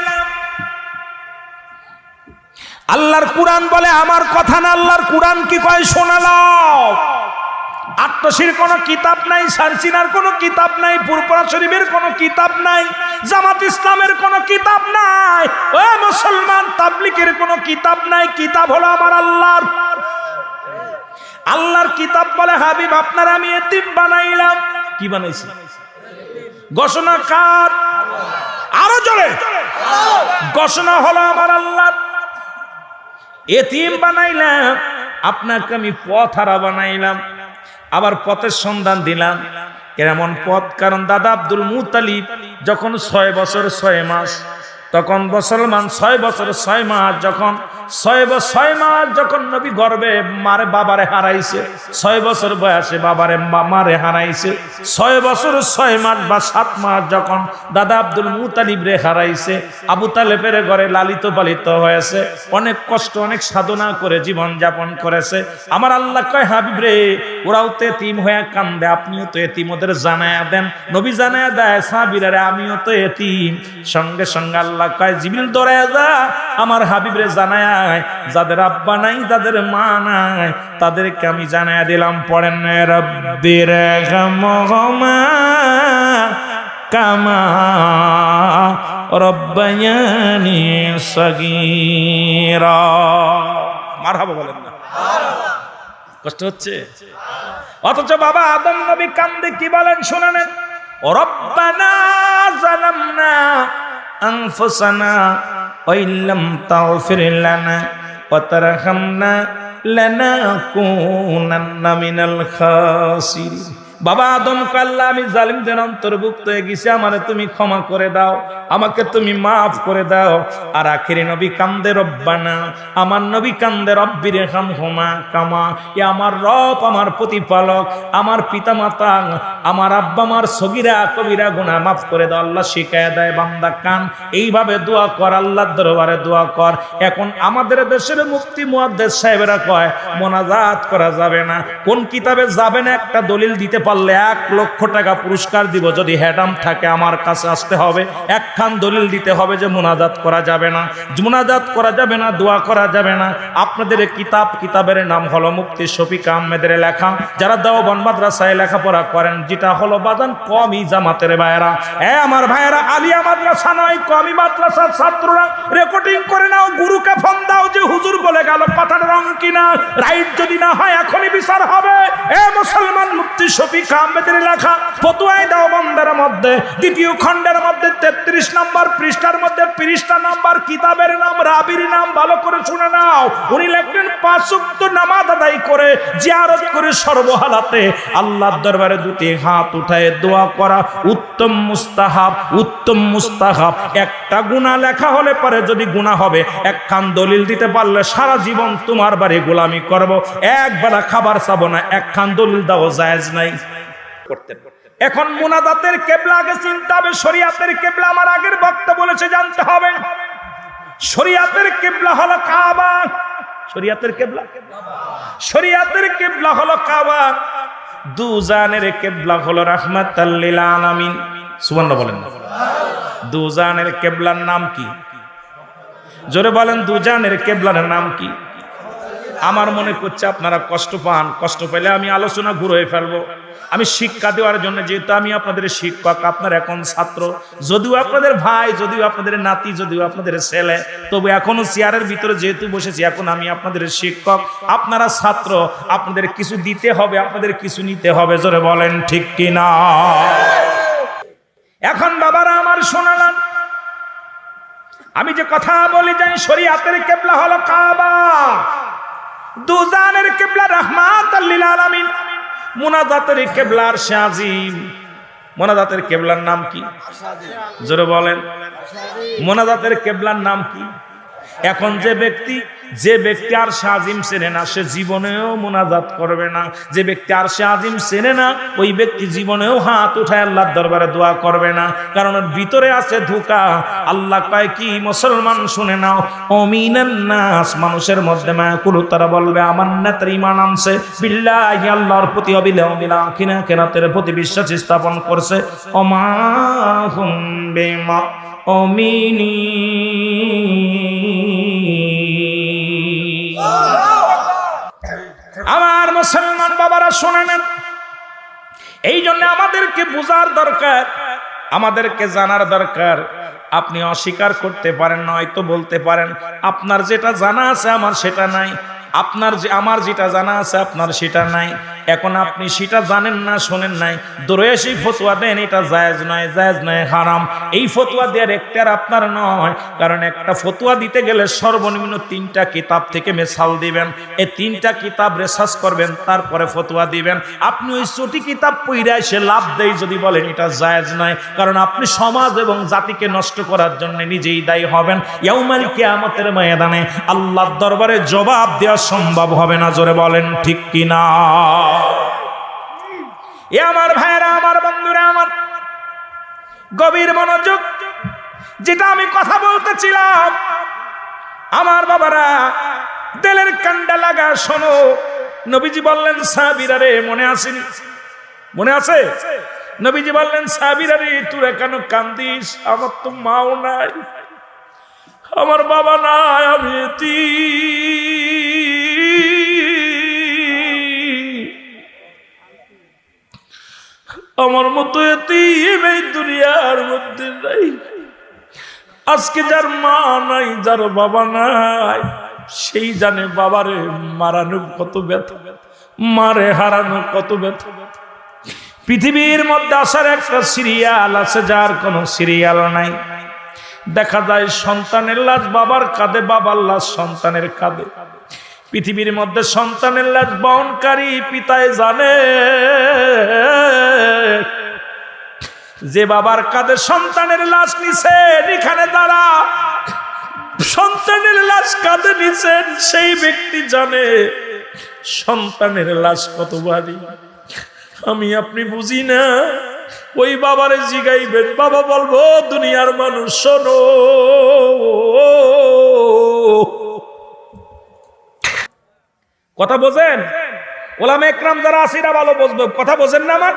[SPEAKER 1] আল্লাহর কুরআন বলে, আমার কথা না, আল্লাহর কুরআন কি কয় শোনালাম। আত্মশির কোনো কিতাব নাই, সারসিনার কোনো কিতাব নাই, পুরপুরা শরীফের কোনো কিতাব নাই, জামাত ইসলামের কোনো কিতাব নাই, ও মুসলমান তাবলীগের কোনো কিতাব নাই। কিতাব হলো আমার আল্লাহর। আল্লাহর কিতাব বলে, হাবিব আপনার আমি এতিম বানাইলাম। কি বানাইছি? ঘোষণা কার? আরো জোরে। ঘোষণা হলো আমার আল্লাহ। এতিম বানাইলাম, আপনাকে আমি পথহারা বানাইলাম, আবার পথের সন্ধান দিলাম। কেমন পথ? কারণ দাদা আব্দুল মুত্তালিব যখন 6 বছর 6 মাস, তখন মুসলমান 6 বছর 6 মাস যখন 6 মাস যখন নবী গর্ভে মারে বাবারে হারাইছে, 6 বছর বয়সে বাবারে মারে হারাইছে, 6 বছর 6 মাস বা 7 মাস যখন দাদা আব্দুল মুত্তালিব রে হারাইছে, আবু তালেবের ঘরে লালিত পালিত হয়েছে, অনেক কষ্ট অনেক সাধনা করে জীবন যাপন করেছে। আমার আল্লাহ কয়, হাবিব রে, ওরাও তো এতিম হয়ে কান্দে, আপনিও তো এতিম, ওদের জানায়া দেন। নবী জানায়া দেয়, সাহাবীরা রে, আমিও তো এতিম। সঙ্গে সঙ্গে আল্লাহ কয়, জিবরিল দৌড়ায়া যা, আমার হাবিব রে জানায়া, যাদের আব্বা নাই, যাদের মা নাই, তাদেরকে আমি জানায়া দিলাম। পড়েন, রব্বির রহমহুমা কামা রব্বায়ানি সগীরা। মারহাবা বলেন না? কষ্ট হচ্ছে? অথচ বাবা আদম নবী কান্দে, কি বলেন শুনেন, রব্বানা যালামনা আনফুসানা ওয়া ইল্লাম তাগফির লানা ওয়া তারহামনা লানাকুনান্না মিনাল খাসিরিন। বাবা আদম আল্লাহ, আমি জালিমদের অন্তর্ভুক্ত হয়ে গেছি, আমারে তুমি ক্ষমা করে দাও, আমাকে তুমি মাফ করে দাও। আর আখেরি নবী কান্দে, রব্বানা, আমার নবী কান্দে, রব্বির রহমহুমা কামা, এ আমার রব, আমার প্রতিপালক, আমার পিতামাতা, আমার আব্বা আমার সগীরা কবিরা গুনাহ মাফ করে দাও। আল্লাহ শিখায়া দেয়, বান্দা কান, এইভাবে দোয়া কর, আল্লাহর দরবারে দোয়া কর। এখন আমাদের দেশের মুফতি মুহাদ্দিস সাহেবেরা কয় মোনাজাত করা যাবে না। কোন কিতাবে যাবে না একটা দলিল দিতে পারলাম পারলে 1 লক্ষ টাকা পুরস্কার দিব। যদি হেডাম থাকে আমার কাছে আসতে হবে, একখান দলিল দিতে হবে যে মুনাজাত করা যাবে না, মুনাজাত করা যাবে না, দোয়া করা যাবে না। আপনাদের কিতাবের নাম হলো মুফতি শফিক আহমেদের লেখা। যারা দেওবন্দ মাদ্রাসায় লেখাপড়া করেন, যেটা হলো বাজান কওমি জামাতের ভাইয়েরা, আমার ভাইয়েরা, আলিয়া মাদ্রাসা নয়, কওমি মাদ্রাসার ছাত্ররা রেকর্ডিং করে নাও, গুরুকে ফোন দাও যে হুজুর বলে গেল কথার রং কিনা, রাইট যদি না হয় এখনই বিচার হবে। মুসলমান, মুফতি শফিক আহমেদের লেখা ফতোয়ায়ে দেওবন্দের মধ্যে 2য় খণ্ডের মধ্যে 33 নম্বর পৃষ্ঠার মধ্যে 50টা নাম্বার কিতাবের নাম, রাবির নাম ভালো করে শুনে নাও। উনি লিখলেন 5 ওয়াক্ত নামাজ আদায় করে, জিয়ারত করে, সর্বহালাতে আল্লাহর দরবারে 2টি হাত উঠায় দোয়া করা উত্তম মুস্তাহাব, উত্তম মুস্তাহাব। একটা গুনাহ লেখা হলে পরে যদি গুনাহ হবে, একখান দলিল দিতে পারলে সারা জীবন তোমার বাড়ি গোলামি করব, একবেলা খাবার চাবো না, একখান দলিল দাও, জায়েজ নাই করতে। এখন মুনাজাতের কিবলা আগে চিনতে হবে, শরীয়তের কিবলা আমার আগের বক্তা বলেছে জানতে হবে। শরীয়তের কিবলা হলো কাবা। শরীয়তের কিবলা, শরীয়তের কিবলা হলো কাবা। দুজানের কিবলা হলো রাহমাতাল লিল আলামিন। সুবহানাল্লাহ বলেন না। দুজানের কিবলার নাম কি? জোরে বলেন, দুজানের কিবলার নাম কি? আমার মনে করছে আপনারা কষ্ট পান, কষ্ট পেলে আমি আলোচনা ঘুরে ফেলবো। আমি শিক্ষা দেওয়ার জন্য, যেহেতু আমি আপনাদের শিক্ষক, আপনার এখন ছাত্র, যদিও আপনাদের ভাই, যদিও আপনাদের নাতি, যদিও আপনাদের ছেলে, তবু এখনো চেয়ারের ভিতরে যেহেতু বসেছি, এখন আমি আপনাদের শিক্ষক, আপনারা ছাত্র, আপনাদের কিছু দিতে হবে, আপনাদের কিছু নিতে হবে। জোরে বলেন ঠিক কিনা? এখন বাবারা আমার শোনালাম, আমি যে কথা বলি যাই, শরীয়তের কিবলা হলো কাবা, দুজানের কিবলা রাহমাতাল লিল আলামিন, মুনাজাতের কিবলা আরশে আজিম। মুনাজাতের কিবলার নাম কি? জোরে বলেন, মুনাজাতের কিবলার নাম কি? এখন যে ব্যক্তি আরশে আজিম চেনে না, সে জীবনেও মুনাজাত করবে না। যে ব্যক্তি আরশে আজিম চেনে না, ওই ব্যক্তি জীবনেও হাত উঠায় আল্লাহর দরবারে দোয়া করবে না, কারণ ওর ভিতরে আছে ধোঁকা। আল্লাহ কয় কি? মুসলমান শুনে নাও, অমিনান নাস, মানুষের মধ্যে মায়াকুল, তারা বলবে আমান্না, তার ঈমান আনছে, বিল্লাহি, আল্লাহর প্রতি, অবিল আখিরা, কিরাতের প্রতি বিশ্বাস স্থাপন করছে, ওমা হুম বিমা অমিনী। আমার মুসলমান বাবারা শুনে নেন, এই জন্য আমাদেরকে বোঝার দরকার, আমাদেরকে জানার দরকার। আপনি অস্বীকার করতে পারেন, নয়তো বলতে পারেন আপনার যেটা জানা আছে আমার সেটা নাই, আমার যেটা জানা আছে আপনার সেটা নাই। এখন আপনি সেটা জানেন না, শোনেন নাই, দৌড়ে এসে ফতোয়া দেন এটা জায়েজ নয়, জায়েজ নয়, হারাম। এই ফতোয়া দেওয়ার এখতিয়ার আপনার নয়, কারণ একটা ফতোয়া দিতে গেলে সর্বনিম্ন 3টা কিতাব থেকে মেসাল দিবেন, এই 3টা কিতাব রিসার্চ করবেন, তারপরে ফতোয়া দিবেন। আপনি ওই ছোটি কিতাব পড়ে এসে লাভ দেই যদি বলেন এটা জায়েজ নয়, কারণ আপনি সমাজ এবং জাতিকে নষ্ট করার জন্য নিজেই দায়ী হবেন। ইয়াউমাল কিয়ামতের ময়দানে আল্লাহর দরবারে জবাব দেওয়া সম্ভব হবে না। জোরে বলেন ঠিক কিনা? এ আমার ভাইরা, আমার বন্ধুরা, আমার গভীর মনোযোগ, যেটা আমি কথা বলতেছিলাম, আমার বাবারা দিলের কান্ডা লাগা শোনো। নবীজি বললেন সাহাবীরা রে, মনে আসেনি? মনে আছে? নবীজি বললেন সাহাবীরা রে, তোরা কেন কান্দিস? আমার তো মাও নাই, আমার বাবা নাই, আমি আমার মতো এতিম এই দুনিয়ার মধ্যে নাই। আজকে যার মা নাই, যার বাবা নাই, সেই জানে বাবারে মারানো কত ব্যথা, মারে হারানো কত ব্যথা। পৃথিবীর মধ্যে আসার একটা সিরিয়াল আছে, যার কোনো সিরিয়াল নাই। দেখা যায় সন্তানের লাশ বাবার কাঁধে, বাবার লাশ সন্তানের কাঁধে। পৃথিবীর মধ্যে সন্তানের লাশ বহনকারী পিতায় জানে, যে বাবার কাঁধে সন্তানের লাশ নিছেন, এখানে দাঁড়া সন্তানের লাশ কাঁধে নিছেন, সেই ব্যক্তি জানে সন্তানের লাশ কত ভারী। আমি আপনি বুঝি না। ওই বাবারে জিগাইবেন, বাবা বলবো দুনিয়ার মানুষ শোনো, কথা বোঝেন? ওলামা একরাম যারা আছে এরা ভালো বুঝবে, কথা বোঝেন না আমার?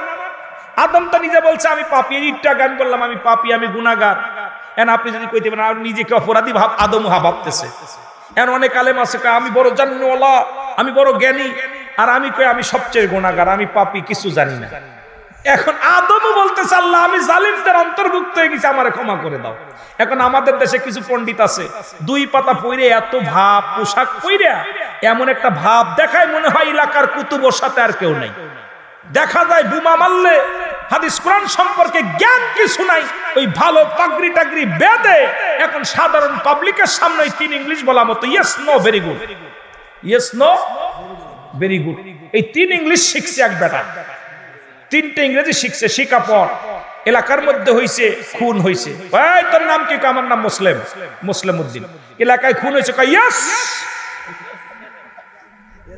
[SPEAKER 1] আদম তো নিজে বলছে আমি পাপী, এইটা গান করলাম আমি পাপী, আমি গুনাহগার। এখন আপনি যদি কইতে পারেন আর নিজেকে অপরাধী ভাব, আদম ভাবতেছে। এখন অনেক আলেম আছে কয় আমি বড় জান্নাওয়ালা, আমি বড় জ্ঞানী, আর আমি কই আমি সবচেয়ে গুনাহগার, আমি পাপী, কিছু জানি না। এখন আদমও বলতেছে আল্লাহ আমি জালিমদের অন্তর্ভুক্ত হয়ে গেছি, আমারে ক্ষমা করে দাও। এখন আমাদের দেশে কিছু পণ্ডিত আছে 2 পাতা পইরে এত ভাব পোশাক পইরা এমন একটা ভাব দেখায় মনে হয় এলাকার কুতুবের সাথে আর কেউ নাই। দেখা যায় বোমা মারলে হাদিস কোরআন সম্পর্কে জ্ঞান কিছু নাই, ওই ভালো পাগড়ি টাগড়ি বেঁধে এখন সাধারণ পাবলিকের সামনে 3 ইংলিশ বলা মতো yes no very good, yes no very good, এই 3 ইংলিশ শিখছে এক বেটা, 3টে ইংরেজি শিখছে। শিখা পর এলাকার মধ্যে হইছে খুন হইছে, ভাই তোর নাম কি? আমার নাম মুসলিম, মুসলিম উদ্দিন। এলাকায় খুন হয়েছে, কয় ইয়েস।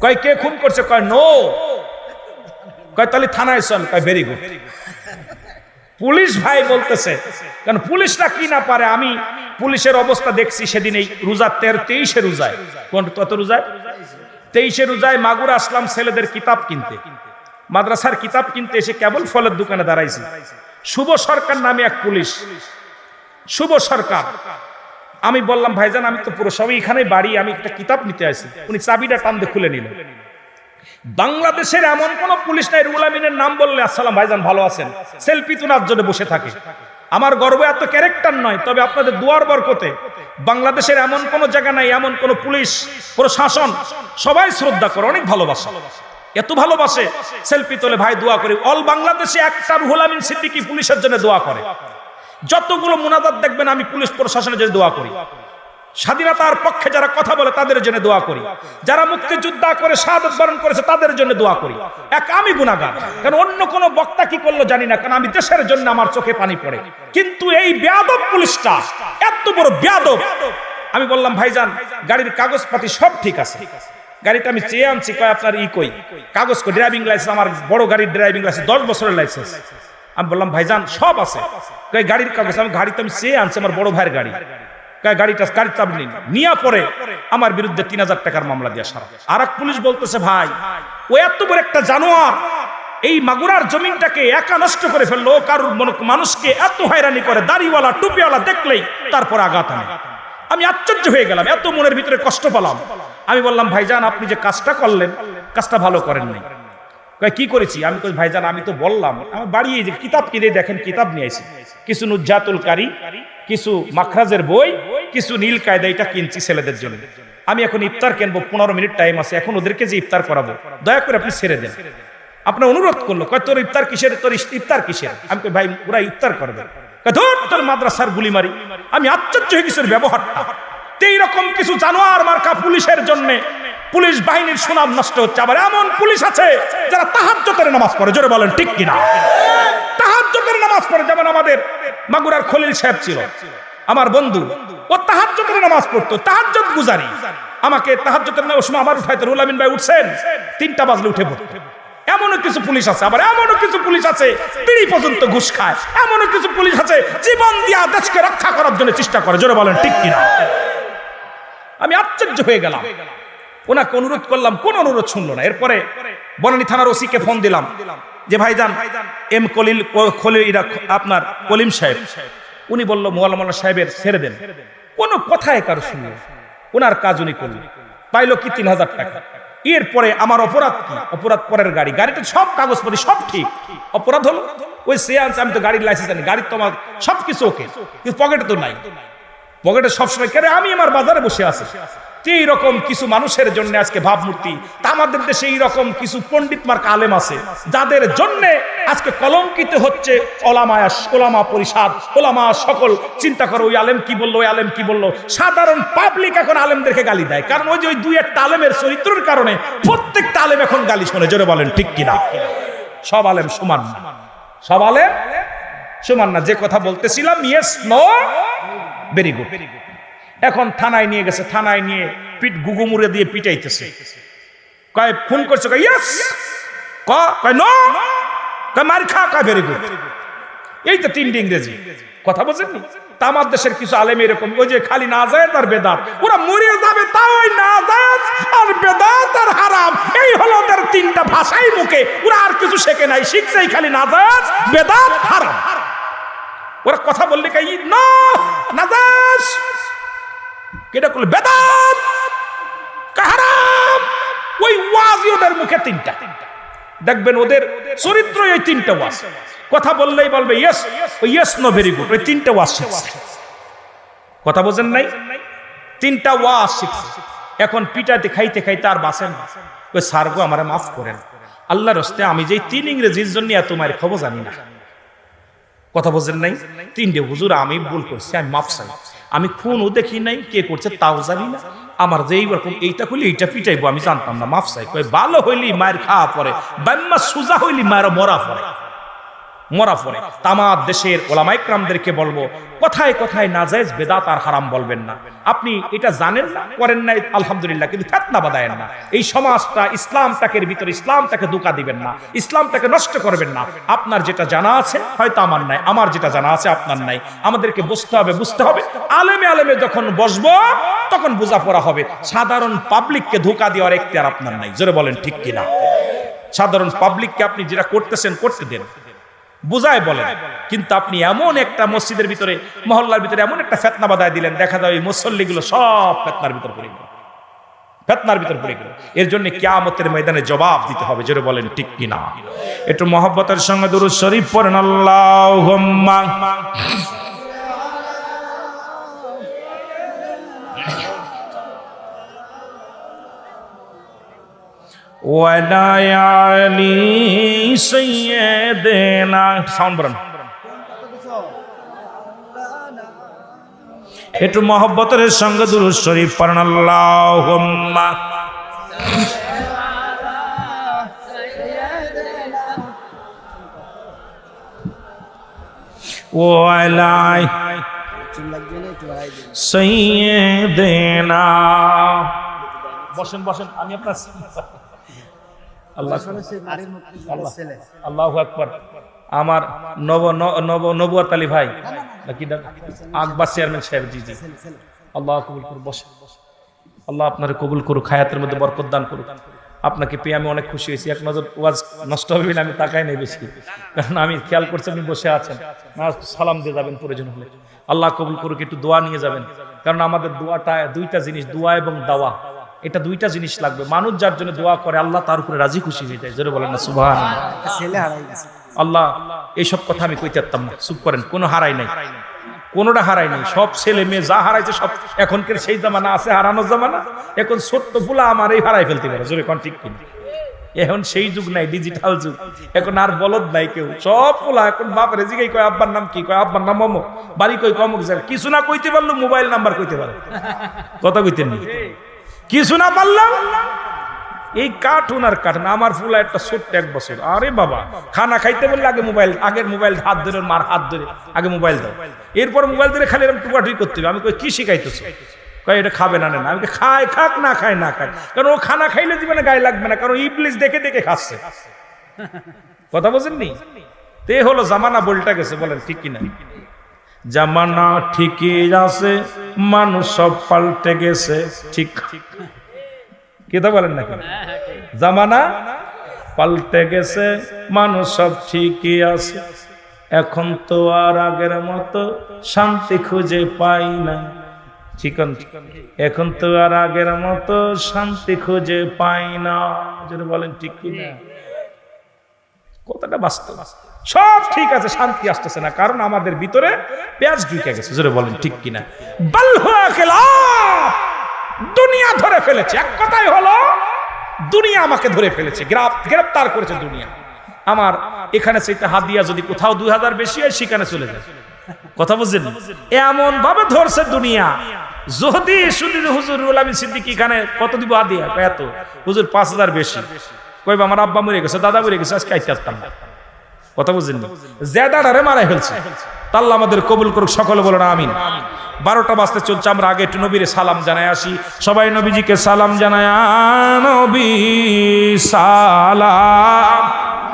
[SPEAKER 1] কয় কে খুন করছে? কয় নো। কয় তাহলে থানায় চল। কয় ভেরি গুড। পুলিশ ভাই বলতেছে, কারণ পুলিশরা কি না পারে, আমি পুলিশের অবস্থা দেখছি সেদিন এই রোজা 23 রোজায়, কোন কত রোজায়? 23 রোজায় মাগুরা আসলাম ছেলেদের কিতাব কিনতে, মাদ্রাসার কিতাব কিনতে এসে কেবল ফলের দোকানে দাঁড়াইছি। শুভ সরকার নামে এক পুলিশ, শুভ সরকার। আমি বললাম ভাইজান আমি তো পুরো সবই এখানে বাড়ি, আমি একটা কিতাব নিতে আসি। উনি চাবিটা টান দিয়ে খুলে নিল। বাংলাদেশের এমন কোন পুলিশ নাই রুহুল আমিনের নাম বললে আসসালাম ভাইজান ভালো আছেন সেলফি তোলার জন্য বসে থাকে। আমার গর্ব এত ক্যারেক্টার নয়, তবে আপনাদের দুয়ার বরকতে বাংলাদেশের এমন কোন জায়গা নাই, এমন কোন পুলিশ প্রশাসন সবাই শ্রদ্ধা করে, অনেক ভালোবাসে, এত ভালোবাসে সেলফি তোলে। ভাই দোয়া করি, অল বাংলাদেশে একটা রুহুল আমিন সিদ্দিকী পুলিশের জন্য দোয়া করে। যতগুলো মুনাজাত দেখবেন আমি পুলিশ প্রশাসনের জন্য দোয়া করি। স্বাধীনতার পক্ষে যারা কথা বলে তাদের জন্য দোয়া করি, যারা মুক্তিযোদ্ধা করে শাহাদাত বরণ করেছে তাদের জন্য দোয়া করি। এক আমি গুনাহগার, কারণ অন্য কোন বক্তা কি করলো জানি না, কারণ আমি দেশের জন্য আমার চোখে পানি পড়ে। কিন্তু এই বেয়াদব পুলিশটা এত বড় বেয়াদব। আমি বললাম ভাইজান গাড়ির কাগজপাতি সব ঠিক আছে, গাড়িটা আমি চেয়ে আনছি। কয় আপনার কই? কাগজ কই? ড্রাইভিং লাইসেন্স, আমার বড় গাড়ির ড্রাইভিং লাইসেন্স 10 বছরের লাইসেন্স। আমি বললাম ভাইজান সব আছে। কয় গাড়ির কাগজ? আমি গাড়ি তো আমি চেয়ে আনছি, আমার বড় ভাইয়ের গাড়ি। গাড়িটা গাড়ির চাবি নিন, নিয়ে পরে আমার বিরুদ্ধে 3000 টাকার মামলা দিয়ে সারা। আর এক পুলিশ বলতেছে ভাই ও এত বড় একটা জানোয়ার, এই মাগুরার জমিনটাকে একা নষ্ট করে ফেললো, কারোর মানুষকে এত হয়রানি করে, দাড়িওয়ালা টুপিওয়ালা দেখলেই তারপর আঘাত আনে। আমি আশ্চর্য হয়ে গেলাম, এত মনের ভিতরে কষ্ট পেলাম। আমি বললাম ভাইজান আপনি যে কাজটা করলেন কাজটা ভালো করেন নাই। কয় কি করেছি? আমি কই ভাইজান আমি তো বললাম আমার বাড়ি এই যে কিতাব কিনে দেখেন, কিতাব নিয়ে আসি, কিছু নুজাতুল কারি, কিছু মাখরাজের বই, কিছু নীল কায়দা, এটা কিনছি ছেলেদের জন্য। আমি এখন ইফতার কিনবো, 15 মিনিট টাইম আছে, এখন ওদেরকে যে ইফতার করাবো দয়া করে আপনি ছেড়ে দেন। আপনার অনুরোধ করলো, কয় তোর ইফতার কিসের? তোর ইফতার কিসের? আমি কই ভাই ওরা ইফতার করবে। ধর তোর মাদ্রাসার গুলি মারি। আমি আশ্চর্য হয়ে গেছি ব্যবহারটা। এইরকম কিছু জানোয়ার মার্কা পুলিশের জন্য পুলিশ বাহিনীর সুনাম নষ্ট হচ্ছে। আবার এমন পুলিশ আছে যারা তাহাজ্জুদের নামাজ পড়ে, জোরে বলেন ঠিক কিনা? তাহাজ্জুদের নামাজ পড়ে, যেমন আমাদের মাগুরার খলিল সাহেব ছিল আমার বন্ধু, ও তাহাজ্জুদের নামাজ পড়তো, তাহাজ্জুদ গুজারি। আমাকে তাহাজ্জুদের নামাজ সময় আমার উঠাইতো, রুহুল আমিন ভাই উঠছেন, 3টা বাজলে উঠে পড়তো। এমনও কিছু পুলিশ আছে, আবার এমনও কিছু পুলিশ আছে বিড়ি পর্যন্ত ঘুষ খায়। এমনও কিছু পুলিশ আছে জীবন দিয়া দেশকে রক্ষা করার জন্য চেষ্টা করে, জোরে বলেন ঠিক কিনা? আমি আশ্চর্য হয়ে গেলাম। ওনাকে অনুরোধ করলাম, কোন অনুরোধ শুনলো না। এরপরে বনানী থানার ওসিকে ফোন দিলাম যে ভাইজান এম খলিল আপনার কলিম সাহেব, উনি বলল মোয়াল্লা সাহেবের ছেড়ে দেন। কোনো কথায় কারো শুনলো, ওনার কাজ উনি করলেন, পাইলো কি 3000 টাকা। এরপরে আমার অপরাধ কি? অপরাধ পরের গাড়ি, গাড়িতে সব কাগজপত্র সব ঠিক, অপরাধ হলো ওই সে আনছে, আমি তো গাড়ির লাইসেন্স আনি, গাড়ির তো আমার সবকিছু ওকে, কিন্তু পকেটে তো নাই। পকেটে সবসময় কেন? আমি আমার বাজারে বসে আছি। এইরকম কিছু মানুষের জন্য আজকে ভাবমূর্তি। তা আমাদের দেশে এইরকম কিছু পণ্ডিত মার্কা আলেম আছে যাদের জন্য আজকে কলঙ্কিত হচ্ছে ওলামা পরিষদ, ওলামা সকল। চিন্তা করো ওই আলেম কি বললো, ওই আলেম কি বললো। সাধারণ পাবলিক এখন আলেমদেরকে গালি দেয়, কারণ ওই যে ওই 2-1টা আলেমের চরিত্রের কারণে প্রত্যেকটা আলেম এখন গালি শোনে, জোরে বলেন ঠিক কিনা? সব আলেম সমান না, সব আলেম সমান না। যে কথা বলতেছিলাম, ইয়েস নো ভেরি গুড। এখন থানায় নিয়ে গেছে, থানায় নিয়ে পিঠ গুগুমুড়ে দিয়ে পিটাইতেছে। কয় ফোন করছে, কয় ইয়েস, কয় নো, কয় মার খা, কয় ভেরি গুড। এই তো তিনটে ইংরেজি কথা বোঝেননি। তা আমার দেশের কিছু আলেম এরকম, ওই যে খালি নাজায়েজ আর বেদাত, ওরা মরে যাবে তাও ওই নাজায়েজ আর বেদাত আর হারাম, এই হলো ওদের তিনটা ভাষাই মুখে, ওরা আর কিছু শেখে নাই, শিখছেই খালি নাজায়েজ বেদাত হারাম। ওরা কথা বললে কে না নাজায়েজ কেটা করলে বেদাত হারাম, ওই ওয়াজই ওদের মুখে তিনটা। দেখবেন ওদের চরিত্র এই তিনটা ওয়াজ, কথা বললেই বলবে yes, yes no very good, ওই তিনটা ওয়াজ শিখছে। কথা বোঝেন নাই? তিনটা ওয়াজ শিখছে। এখন পিটাতে খাইতে খাইতে আর বাসেন, ওই স্যার গো আমারে মাফ করেন, আল্লাহর রাস্তে আমি যে তিন ইংরেজির জন্য এত মায়ের খবর জানি না। কথা বোঝেন নাই? তিনটে হুজুর আমি ভুল করছি, আমি মাফ চাই, আমি খুনও দেখি নাই, কে করছে তাও জানি না, আমার যে এইরকম এইটা খুলি এইটা পিটাইবো আমি জানতাম না, মাফ চাই। কই ভালো হইলি মায়ের খাওয়া পরে, বাম্মা সুজা হইলি মায়ের মরা পরে, মরা পরে। তামার দেশের ওলামা ইকরামদেরকে বলবো, কথায় কথায় নাজায়েজ বেদাত আর হারাম বলবেন না। আপনি এটা জানেন না, করেন নাই আলহামদুলিল্লাহ, কিন্তু ফিতনা বাঁধায়েন না। এই সমাজটা ইসলামটাকে ভিতরে, ইসলামটাকে ধোঁকা দিবেন না, ইসলামটাকে নষ্ট করবেন না। আপনার যেটা জানা আছে হয়তো আমার নাই, আমার যেটা জানা আছে আপনার নাই। আমাদেরকে বুঝতে হবে, বুঝতে হবে। আলেমে আলেমে যখন বসবো তখন বোঝাপড়া হবে। সাধারণ পাবলিককে ধোঁকা দেওয়ার এখতিয়ার আপনার নাই। জোরে বলেন ঠিক কিনা? সাধারণ পাবলিককে আপনি যেটা করতেছেন করতে দেন, বুঝায় বলেন। কিন্তু আপনি এমন একটা মসজিদের ভিতরে, মহল্লার ভিতরে এমন একটা ফিতনা বাঁধায় দিলেন, দেখা যায় এই মুসল্লিগুলো সব ফিতনার ভিতর পড়ে গেল, ফিতনার ভিতর পড়ে গেল। এর জন্য কিয়ামতের ময়দানে জবাব দিতে হবে। জোরে বলেন ঠিক কিনা? একটু মহব্বতের সঙ্গে দুরূদ শরীফ পড়েন। আল্লাহুম্মা ওয়ালা আলি সাইয়্যিদিনা, সাউন্ড বাড়ান একটু মহব্বতের সঙ্গে দুরূদ শরীফ পড়েন। আল্লাহুম্মা ওয়ালা সাইয়্যিদিনা। বসেন বসেন, আমি আপনার আল্লাহু আকবার। আমার নবুয়ত আলী ভাই নাকি আকবর চেয়ারম্যান সাহেব, জি জি, আল্লাহ কবুল করুক। বসে, আল্লাহ আপনার কবুল করুক, হায়াতের মধ্যে বরকত দান করুক। আপনাকে পেয়ে আমি অনেক খুশি হয়েছি। এক নজর ওয়াজ নষ্ট হবে না আমি তাকাই নাই বেশি, কারণ আমি খেয়াল করছি আপনি বসে আছেন, না সালাম দিয়ে যাবেন প্রয়োজন হলে। আল্লাহ কবুল করুক, একটু দোয়া নিয়ে যাবেন, কারণ আমাদের দোয়াটা দুইটা জিনিস, দোয়া এবং দাওয়া, এটা দুইটা জিনিস লাগবে। মানুষ যার জন্য দোয়া করে আল্লাহ তার উপরে রাজি খুশি হয়ে যায়। জোরে বলেন না সুবহানাল্লাহ। আল্লাহ এইসব কথা আমি কইতে পারতাম না, চুপ করেন। কোনো হারাই নাই, কোনোটা হারাই নাই। সব ছেলে মেয়ে যা হারাইছে সব এখনকার সেই জামানা আছে, হারানোর জামানা। এখন ছোট্ট ফুলা আমার এই হারাই ফেলতে পারে। জোরে কোন ঠিক কিনা? এখন সেই যুগ নাই, ডিজিটাল যুগ। এখন আর বলদ নাই কেউ, সব ফুলা এখন বাপরে জিগাই কয় আব্বার নাম কি, কয় আব্বার নাম অমুক, বাড়ি কই অমুক জায়গা। কিছু না কইতে পারলো মোবাইল নাম্বার কইতে পারে, কথা কইতেন নি। কিছু না পারলাম এই কার্টুন আর কার্টুন। আমার ফুলা একটা ছোট্ট 1 বছর, আরে বাবা খানা খাইতে বললে আগে মোবাইল, আগের মোবাইল হাত ধরে, মার হাত ধরে আগে মোবাইল দাও, এরপর মোবাইল ধরে খালি এরকম টুকাটুকি করতে হবে। আমি কই কি শিখাইতেছো? কয় এটা খাবে না। না আমি খাই, খাক না খায় না খায়, কারণ ও খানা খাইলে জীবনে গায়ে লাগবে না, কারণ ইবলিস দেখে দেখে খাচ্ছে। কথা বোঝেননি? তে হলো জামানা বলটা গেছে, বলেন ঠিক কিনা? জামানা ঠিকই আছে, মানুষ সব পাল্টে গেছে। ঠিক কেটা বলেন না? জামানা পাল্টে গেছে, মানুষ সব ঠিকই আছে, এখন তো আর আগের মতো শান্তি খুঁজে পাই না। ঠিক, এখন তো আর আগের মতো শান্তি খুঁজে পাই না। যদি বলেন ঠিক কিনা? কথাটা বাস্তব। সব ঠিক আছে, শান্তি আসতেছে না, কারণ আমাদের ভিতরে পেঁয়াজ ঢুকে গেছে। জোরে বলেন ঠিক কিনা? দুনিয়া ধরে ফেলেছে। এক কথাই হলো দুনিয়া আমাকে ধরে ফেলেছে, গ্রেফতার করেছে দুনিয়া। আমার এখানে সেইটা হাদিয়া যদি কোথাও 2000 বেশি হয় সেখানে চলে যায়। কথা বুঝছেন? এমন ভাবে ধরছে দুনিয়া। যদি শুনি হুজুরুল আমিন সিদ্দিকী এখানে কত দিব হাদিয়া, এত। হুজুর 5000 বেশি। কইবা আমার আব্বা মরে গেছে, দাদা মরে গেছে, আজকে আইতে পারতাম না। কথা বুঝছেন? জেদারে মারাই ফেলছে। আল্লাহ আমাদের কবুল করুক, সকলে বলেন আমিন। 12টা বাজতে চলছে, আমরা আগে একটু নবীরে সালাম জানাই আসি। সবাই নবীজিকে সালাম জানায়। নবী সালাম।